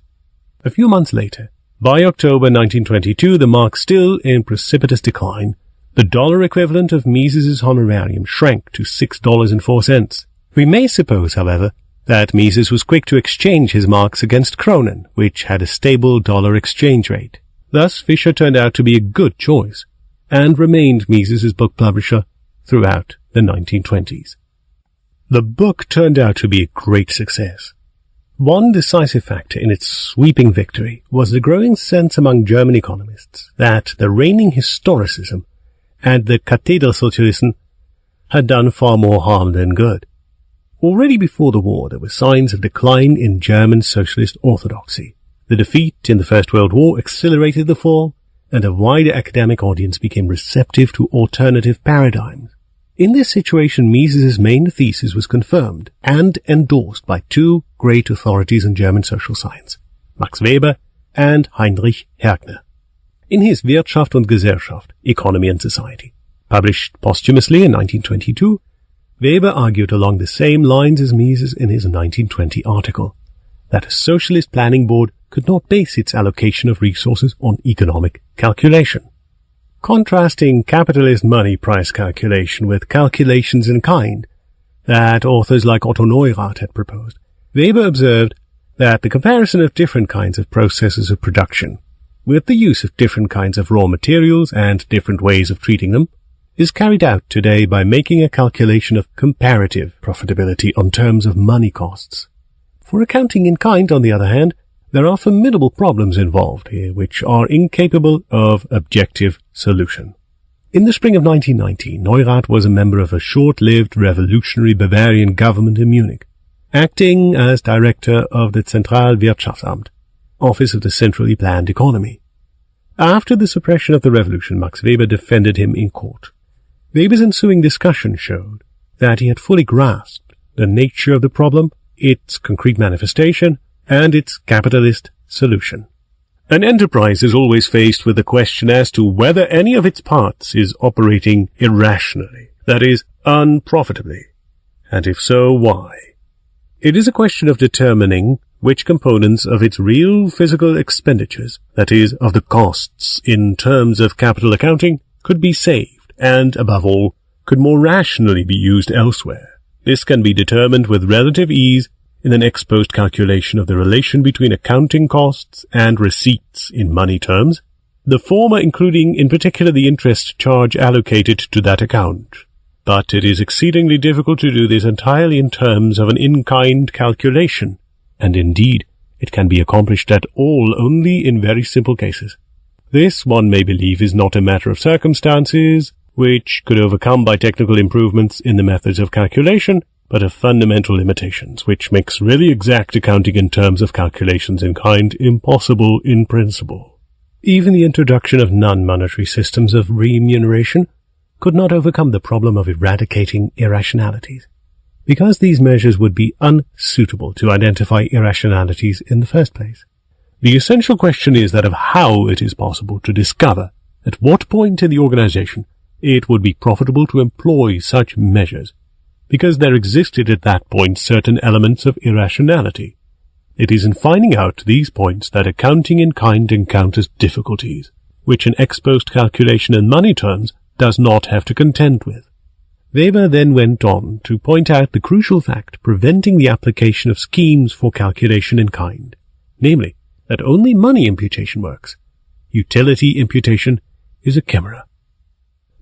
A few months later, by October 1922, the mark still in precipitous decline, the dollar equivalent of Mises's honorarium shrank to $6.04. We may suppose, however, that Mises was quick to exchange his marks against Kronen, which had a stable dollar exchange rate. Thus, Fischer turned out to be a good choice, and remained Mises's book publisher throughout the 1920s. The book turned out to be a great success. One decisive factor in its sweeping victory was the growing sense among German economists that the reigning historicism and the Kathedersozialisten had done far more harm than good. Already before the war there were signs of decline in German socialist orthodoxy, The defeat in the First World War accelerated the fall, and a wider academic audience became receptive to alternative paradigms. In this situation, Mises' main thesis was confirmed and endorsed by two great authorities in German social science, Max Weber and Heinrich Hergner. In his Wirtschaft und Gesellschaft, Economy and Society, published posthumously in 1922, Weber argued along the same lines as Mises in his 1920 article, that a socialist planning board could not base its allocation of resources on economic calculation. Contrasting capitalist money price calculation with calculations in kind that authors like Otto Neurath had proposed, Weber observed that the comparison of different kinds of processes of production, with the use of different kinds of raw materials and different ways of treating them, is carried out today by making a calculation of comparative profitability on terms of money costs. For accounting in kind, on the other hand, there are formidable problems involved here which are incapable of objective solution. In the spring of 1919, Neurath was a member of a short-lived revolutionary Bavarian government in Munich, acting as director of the Zentralwirtschaftsamt, office of the centrally planned economy. After the suppression of the revolution, Max Weber defended him in court. Weber's ensuing discussion showed that he had fully grasped the nature of the problem, its concrete manifestation, and its capitalist solution. An enterprise is always faced with the question as to whether any of its parts is operating irrationally, that is, unprofitably, and if so, why. It is a question of determining which components of its real physical expenditures, that is, of the costs in terms of capital accounting, could be saved, and, above all, could more rationally be used elsewhere. This can be determined with relative ease in an ex post calculation of the relation between accounting costs and receipts in money terms, the former including in particular the interest charge allocated to that account. But it is exceedingly difficult to do this entirely in terms of an in-kind calculation, and indeed it can be accomplished at all only in very simple cases. This, one may believe, is not a matter of circumstances, which could overcome by technical improvements in the methods of calculation, but of fundamental limitations, which makes really exact accounting in terms of calculations in kind impossible in principle. Even the introduction of non-monetary systems of remuneration could not overcome the problem of eradicating irrationalities, because these measures would be unsuitable to identify irrationalities in the first place. The essential question is that of how it is possible to discover at what point in the organization it would be profitable to employ such measures, because there existed at that point certain elements of irrationality. It is in finding out these points that accounting in kind encounters difficulties, which an ex post calculation in money terms does not have to contend with. Weber then went on to point out the crucial fact preventing the application of schemes for calculation in kind, namely, that only money imputation works. Utility imputation is a chimera.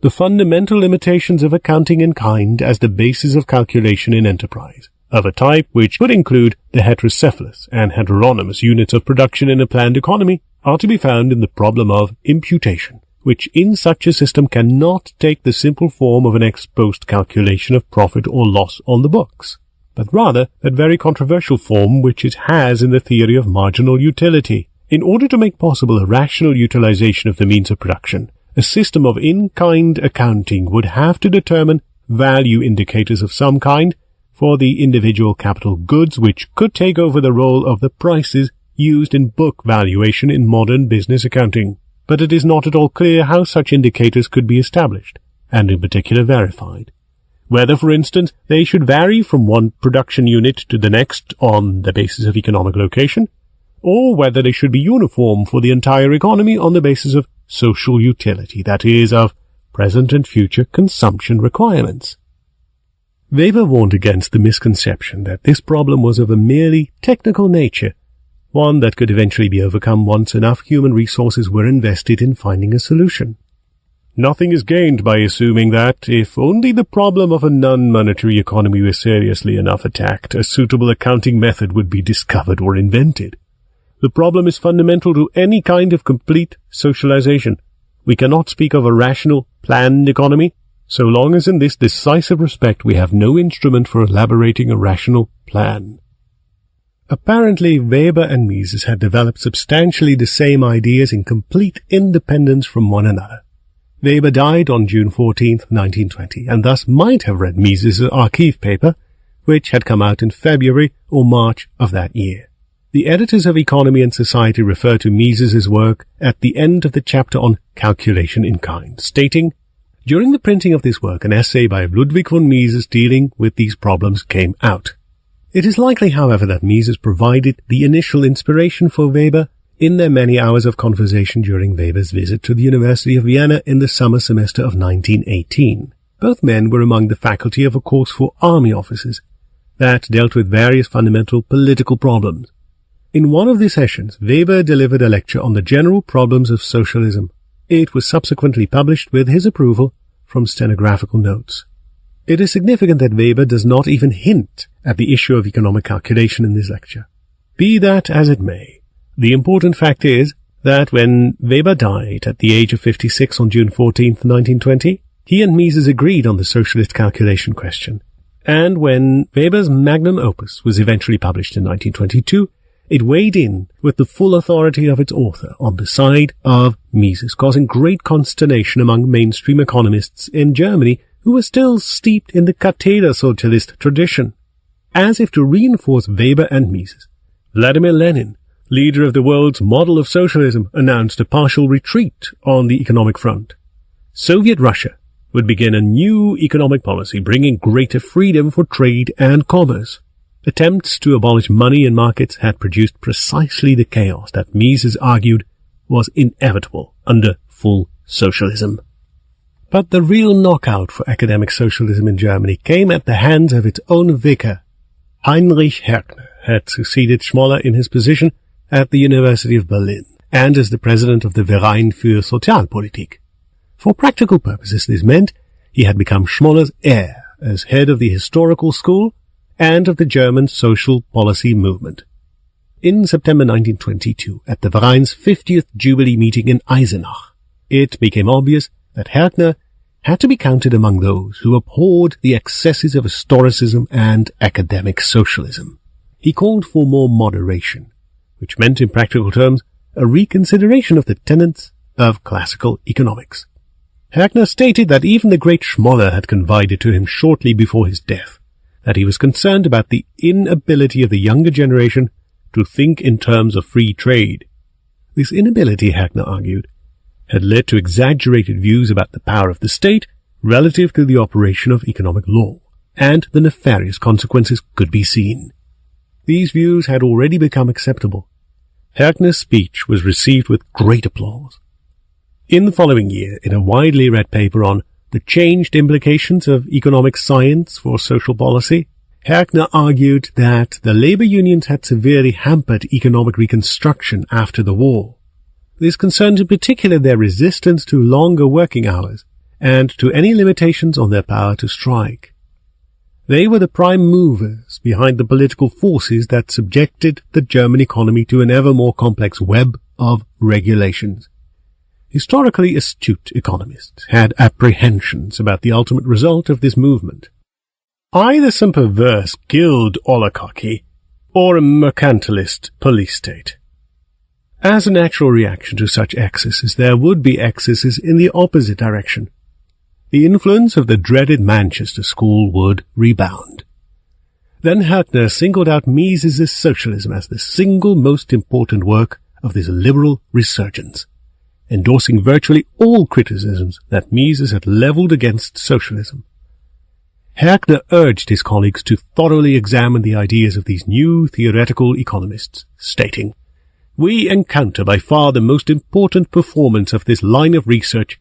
The fundamental limitations of accounting in kind as the basis of calculation in enterprise, of a type which could include the heterocephalous and heteronymous units of production in a planned economy, are to be found in the problem of imputation, which in such a system cannot take the simple form of an ex post calculation of profit or loss on the books, but rather that very controversial form which it has in the theory of marginal utility. In order to make possible a rational utilization of the means of production, a system of in-kind accounting would have to determine value indicators of some kind for the individual capital goods which could take over the role of the prices used in book valuation in modern business accounting. But it is not at all clear how such indicators could be established, and in particular verified. Whether, for instance, they should vary from one production unit to the next on the basis of economic location, or whether they should be uniform for the entire economy on the basis of social utility, that is, of present and future consumption requirements. Weber warned against the misconception that this problem was of a merely technical nature, one that could eventually be overcome once enough human resources were invested in finding a solution. Nothing is gained by assuming that, if only the problem of a non-monetary economy were seriously enough attacked, a suitable accounting method would be discovered or invented. The problem is fundamental to any kind of complete socialization. We cannot speak of a rational, planned economy, so long as in this decisive respect we have no instrument for elaborating a rational plan. Apparently, Weber and Mises had developed substantially the same ideas in complete independence from one another. Weber died on June 14, 1920, and thus might have read Mises' archive paper, which had come out in February or March of that year. The editors of Economy and Society refer to Mises' work at the end of the chapter on calculation in kind, stating, "During the printing of this work, an essay by Ludwig von Mises dealing with these problems came out." It is likely, however, that Mises provided the initial inspiration for Weber in their many hours of conversation during Weber's visit to the University of Vienna in the summer semester of 1918. Both men were among the faculty of a course for army officers that dealt with various fundamental political problems. In one of these sessions, Weber delivered a lecture on the general problems of socialism. It was subsequently published with his approval from stenographical notes. It is significant that Weber does not even hint at the issue of economic calculation in this lecture. Be that as it may, the important fact is that when Weber died at the age of 56 on June 14, 1920, he and Mises agreed on the socialist calculation question. And when Weber's magnum opus was eventually published in 1922, it weighed in with the full authority of its author on the side of Mises, causing great consternation among mainstream economists in Germany who were still steeped in the Katheder-Socialist tradition. As if to reinforce Weber and Mises, Vladimir Lenin, leader of the world's model of socialism, announced a partial retreat on the economic front. Soviet Russia would begin a new economic policy bringing greater freedom for trade and commerce. Attempts to abolish money in markets had produced precisely the chaos that Mises argued was inevitable under full socialism. But the real knockout for academic socialism in Germany came at the hands of its own vicar. Heinrich Herkner had succeeded Schmoller in his position at the University of Berlin and as the president of the Verein für Sozialpolitik. For practical purposes, this meant he had become Schmoller's heir as head of the historical school and of the German social policy movement. In September 1922, at the Verein's 50th Jubilee meeting in Eisenach, it became obvious that Herkner had to be counted among those who abhorred the excesses of historicism and academic socialism. He called for more moderation, which meant in practical terms a reconsideration of the tenets of classical economics. Herkner stated that even the great Schmoller had confided to him shortly before his death that he was concerned about the inability of the younger generation to think in terms of free trade. This inability, Herkner argued, had led to exaggerated views about the power of the state relative to the operation of economic law, and the nefarious consequences could be seen. These views had already become acceptable. Herkner's speech was received with great applause. In the following year, in a widely read paper on the changed implications of economic science for social policy, Herkner argued that the labor unions had severely hampered economic reconstruction after the war. This concerned in particular their resistance to longer working hours and to any limitations on their power to strike. They were the prime movers behind the political forces that subjected the German economy to an ever more complex web of regulations. Historically astute economists had apprehensions about the ultimate result of this movement. Either some perverse guild oligarchy or a mercantilist police state. As a natural reaction to such excesses, there would be excesses in the opposite direction. The influence of the dreaded Manchester School would rebound. Then Herkner singled out Mises' Socialism as the single most important work of this liberal resurgence, endorsing virtually all criticisms that Mises had leveled against socialism. Herkner urged his colleagues to thoroughly examine the ideas of these new theoretical economists, stating, "We encounter by far the most important performance of this line of research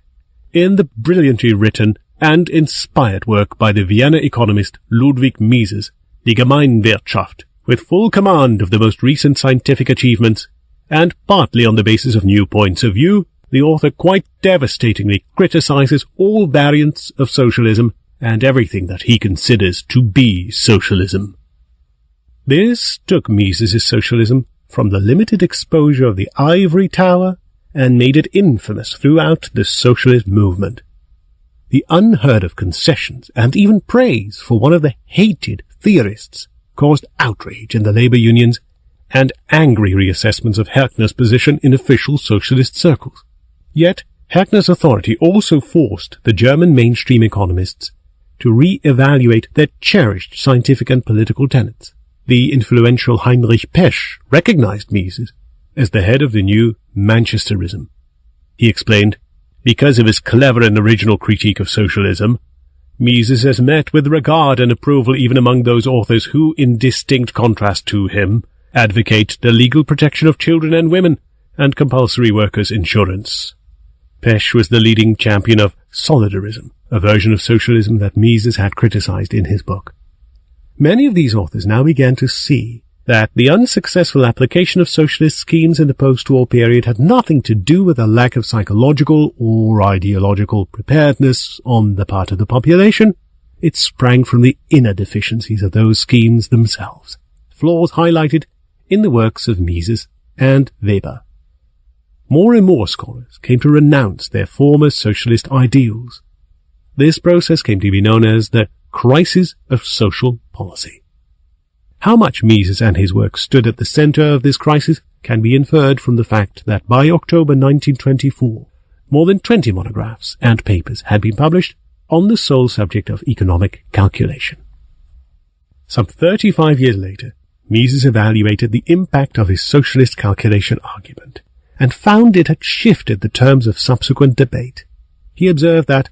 in the brilliantly written and inspired work by the Vienna economist Ludwig Mises, Die Gemeinwirtschaft, with full command of the most recent scientific achievements, and partly on the basis of new points of view, the author quite devastatingly criticizes all variants of socialism and everything that he considers to be socialism." This took Mises' socialism from the limited exposure of the ivory tower and made it infamous throughout the socialist movement. The unheard-of concessions and even praise for one of the hated theorists caused outrage in the labor unions and angry reassessments of Herkner's position in official socialist circles. Yet, Herkner's authority also forced the German mainstream economists to re-evaluate their cherished scientific and political tenets. The influential Heinrich Pesch recognized Mises as the head of the new Manchesterism. He explained, "Because of his clever and original critique of socialism, Mises has met with regard and approval even among those authors who, in distinct contrast to him, advocate the legal protection of children and women and compulsory workers' insurance." Pesch was the leading champion of Solidarism, a version of socialism that Mises had criticized in his book. Many of these authors now began to see that the unsuccessful application of socialist schemes in the post-war period had nothing to do with a lack of psychological or ideological preparedness on the part of the population. It sprang from the inner deficiencies of those schemes themselves, flaws highlighted in the works of Mises and Weber. More and more scholars came to renounce their former socialist ideals. This process came to be known as the crisis of social policy. How much Mises and his work stood at the center of this crisis can be inferred from the fact that by October 1924, more than 20 monographs and papers had been published on the sole subject of economic calculation. Some 35 years later, Mises evaluated the impact of his socialist calculation argument and found it had shifted the terms of subsequent debate. He observed that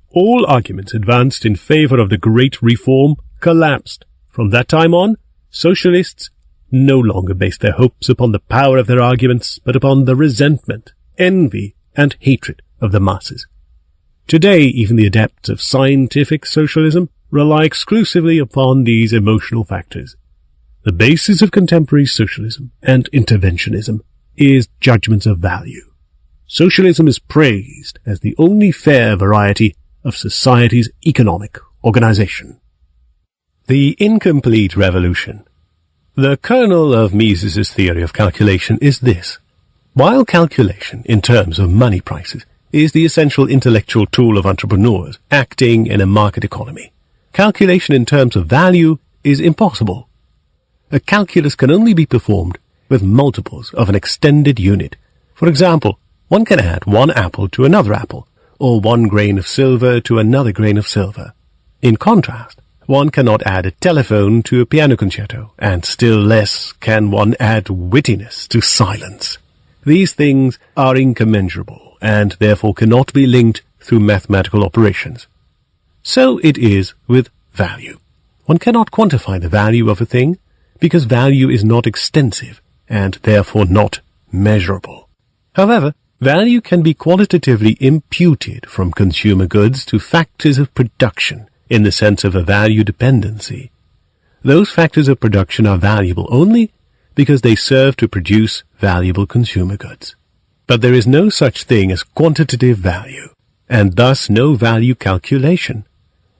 all arguments advanced in favor of the great reform collapsed. From that time on, socialists no longer based their hopes upon the power of their arguments, but upon the resentment, envy, and hatred of the masses. Today, even the adepts of scientific socialism rely exclusively upon these emotional factors. The basis of contemporary socialism and interventionism is judgments of value. Socialism is praised as the only fair variety of society's economic organization. The incomplete revolution. The kernel of Mises' theory of calculation is this. While calculation in terms of money prices is the essential intellectual tool of entrepreneurs acting in a market economy, calculation in terms of value is impossible. A calculus can only be performed with multiples of an extended unit. For example, one can add one apple to another apple, or one grain of silver to another grain of silver. In contrast, one cannot add a telephone to a piano concerto, and still less can one add wittiness to silence. These things are incommensurable, and therefore cannot be linked through mathematical operations. So it is with value. One cannot quantify the value of a thing, because value is not extensive, and therefore not measurable. However, value can be qualitatively imputed from consumer goods to factors of production in the sense of a value dependency. Those factors of production are valuable only because they serve to produce valuable consumer goods. But there is no such thing as quantitative value, and thus no value calculation.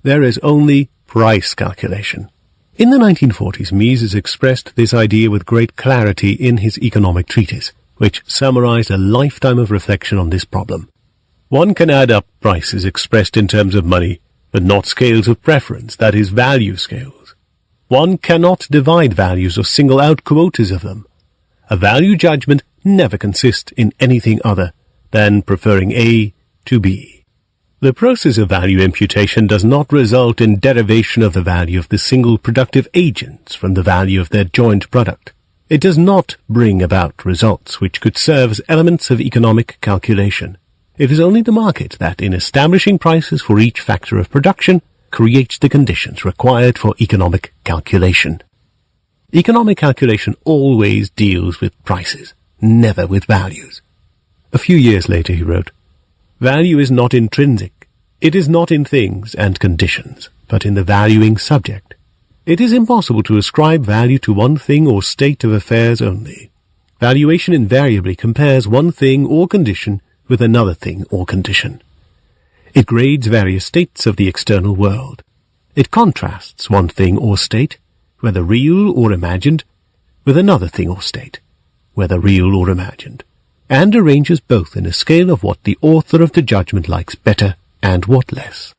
There is only price calculation. In the 1940s, Mises expressed this idea with great clarity in his economic treatise, which summarized a lifetime of reflection on this problem. One can add up prices expressed in terms of money, but not scales of preference, that is, value scales. One cannot divide values or single out quotas of them. A value judgment never consists in anything other than preferring A to B. The process of value imputation does not result in derivation of the value of the single productive agents from the value of their joint product. It does not bring about results which could serve as elements of economic calculation. It is only the market that, in establishing prices for each factor of production, creates the conditions required for economic calculation. Economic calculation always deals with prices, never with values. A few years later he wrote, "Value is not intrinsic. It is not in things and conditions, but in the valuing subject. It is impossible to ascribe value to one thing or state of affairs only. Valuation invariably compares one thing or condition with another thing or condition. It grades various states of the external world. It contrasts one thing or state, whether real or imagined, with another thing or state, whether real or imagined, and arranges both in a scale of what the author of the judgment likes better and what less."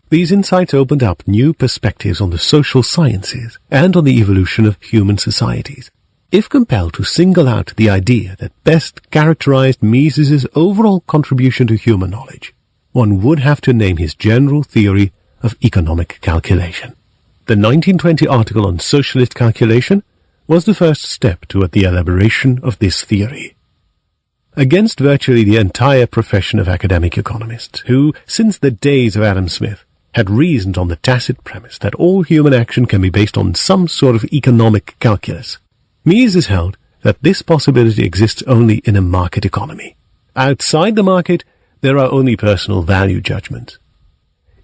These insights opened up new perspectives on the social sciences and on the evolution of human societies. If compelled to single out the idea that best characterized Mises's overall contribution to human knowledge, one would have to name his general theory of economic calculation. The 1920 article on socialist calculation was the first step toward the elaboration of this theory. Against virtually the entire profession of academic economists, who, since the days of Adam Smith, had reasoned on the tacit premise that all human action can be based on some sort of economic calculus, Mises held that this possibility exists only in a market economy. Outside the market, there are only personal value judgments.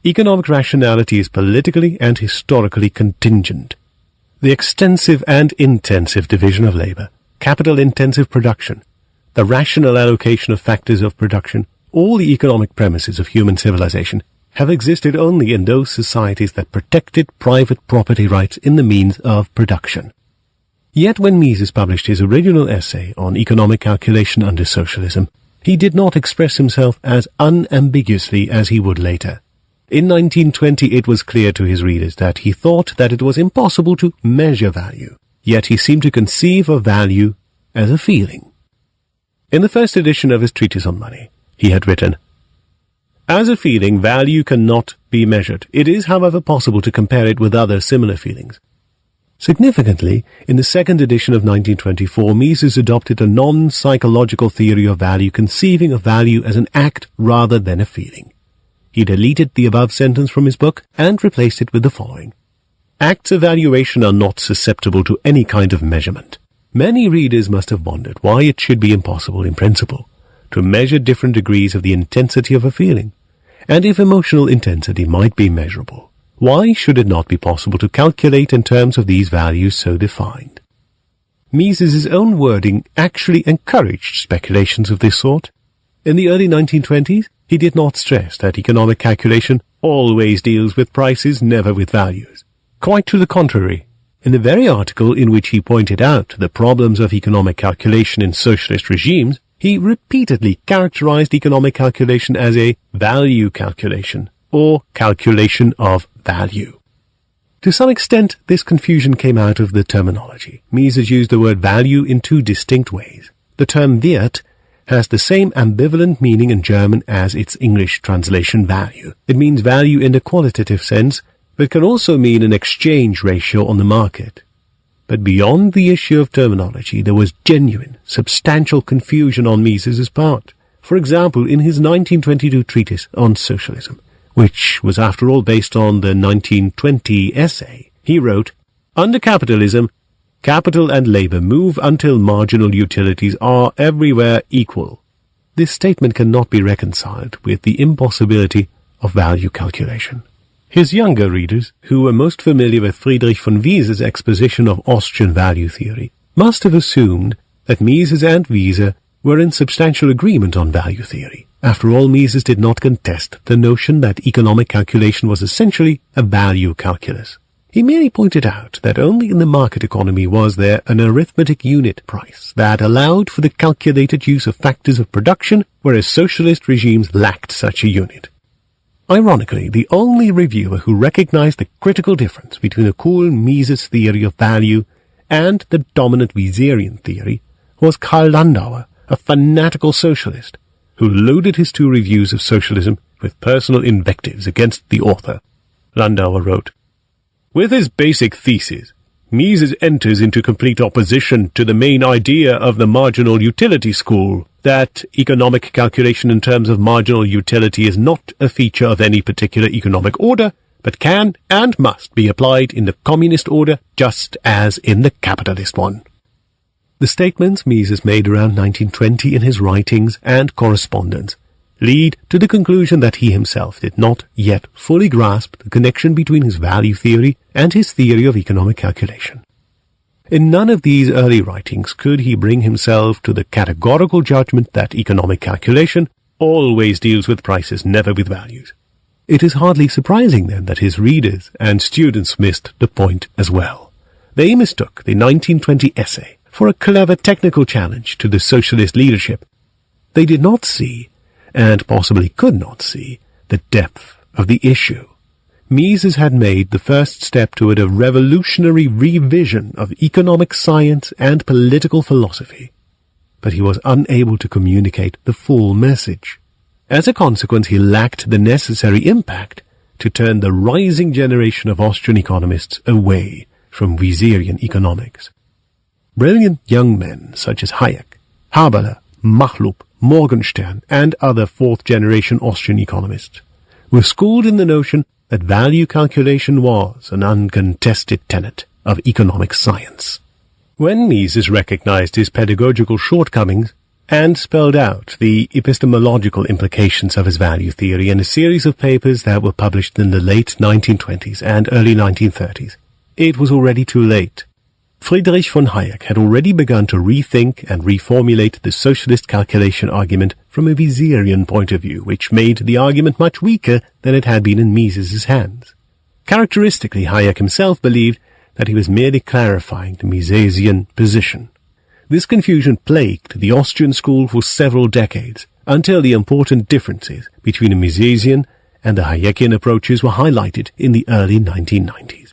Economic rationality is politically and historically contingent. The extensive and intensive division of labor, capital-intensive production, the rational allocation of factors of production, all the economic premises of human civilization have existed only in those societies that protected private property rights in the means of production. Yet when Mises published his original essay on economic calculation under socialism, he did not express himself as unambiguously as he would later. In 1920 it was clear to his readers that he thought that it was impossible to measure value, yet he seemed to conceive of value as a feeling. In the first edition of his Treatise on Money, he had written, "As a feeling, value cannot be measured. It is, however, possible to compare it with other similar feelings." Significantly, in the second edition of 1924, Mises adopted a non-psychological theory of value, conceiving of value as an act rather than a feeling. He deleted the above sentence from his book and replaced it with the following: "Acts of valuation are not susceptible to any kind of measurement." Many readers must have wondered why it should be impossible in principle to measure different degrees of the intensity of a feeling, and if emotional intensity might be measurable, why should it not be possible to calculate in terms of these values so defined? Mises's own wording actually encouraged speculations of this sort. In the early 1920s, he did not stress that economic calculation always deals with prices, never with values. Quite to the contrary. In the very article in which he pointed out the problems of economic calculation in socialist regimes, he repeatedly characterized economic calculation as a value calculation, or calculation of value. To some extent, this confusion came out of the terminology. Mises used the word value in two distinct ways. The term Wert has the same ambivalent meaning in German as its English translation value. It means value in the qualitative sense, but can also mean an exchange ratio on the market. But beyond the issue of terminology, there was genuine, substantial confusion on Mises's part. For example, in his 1922 treatise on socialism, which was after all based on the 1920 essay, he wrote, "Under capitalism, capital and labor move until marginal utilities are everywhere equal." This statement cannot be reconciled with the impossibility of value calculation. His younger readers, who were most familiar with Friedrich von Mises' exposition of Austrian value theory, must have assumed that Mises and Wiese were in substantial agreement on value theory. After all, Mises did not contest the notion that economic calculation was essentially a value calculus. He merely pointed out that only in the market economy was there an arithmetic unit price that allowed for the calculated use of factors of production, whereas socialist regimes lacked such a unit. Ironically, the only reviewer who recognized the critical difference between a cool Mises theory of value and the dominant Wiserian theory was Karl Landauer, a fanatical socialist, who loaded his two reviews of socialism with personal invectives against the author. Landauer wrote, "With his basic thesis, Mises enters into complete opposition to the main idea of the marginal utility school, that economic calculation in terms of marginal utility is not a feature of any particular economic order, but can and must be applied in the communist order just as in the capitalist one." The statements Mises made around 1920 in his writings and correspondence lead to the conclusion that he himself did not yet fully grasp the connection between his value theory and his theory of economic calculation. In none of these early writings could he bring himself to the categorical judgment that economic calculation always deals with prices, never with values. It is hardly surprising, then, that his readers and students missed the point as well. They mistook the 1920 essay for a clever technical challenge to the socialist leadership. They did not see, and possibly could not see, the depth of the issue. Mises had made the first step toward a revolutionary revision of economic science and political philosophy, but he was unable to communicate the full message. As a consequence, he lacked the necessary impact to turn the rising generation of Austrian economists away from Misesian economics. Brilliant young men such as Hayek, Haberler, Machlup, Morgenstern, and other fourth-generation Austrian economists were schooled in the notion that value calculation was an uncontested tenet of economic science. When Mises recognized his pedagogical shortcomings and spelled out the epistemological implications of his value theory in a series of papers that were published in the late 1920s and early 1930s, it was already too late. Friedrich von Hayek had already begun to rethink and reformulate the socialist calculation argument from a Misesian point of view, which made the argument much weaker than it had been in Mises's hands. Characteristically, Hayek himself believed that he was merely clarifying the Misesian position. This confusion plagued the Austrian school for several decades, until the important differences between the Misesian and the Hayekian approaches were highlighted in the early 1990s.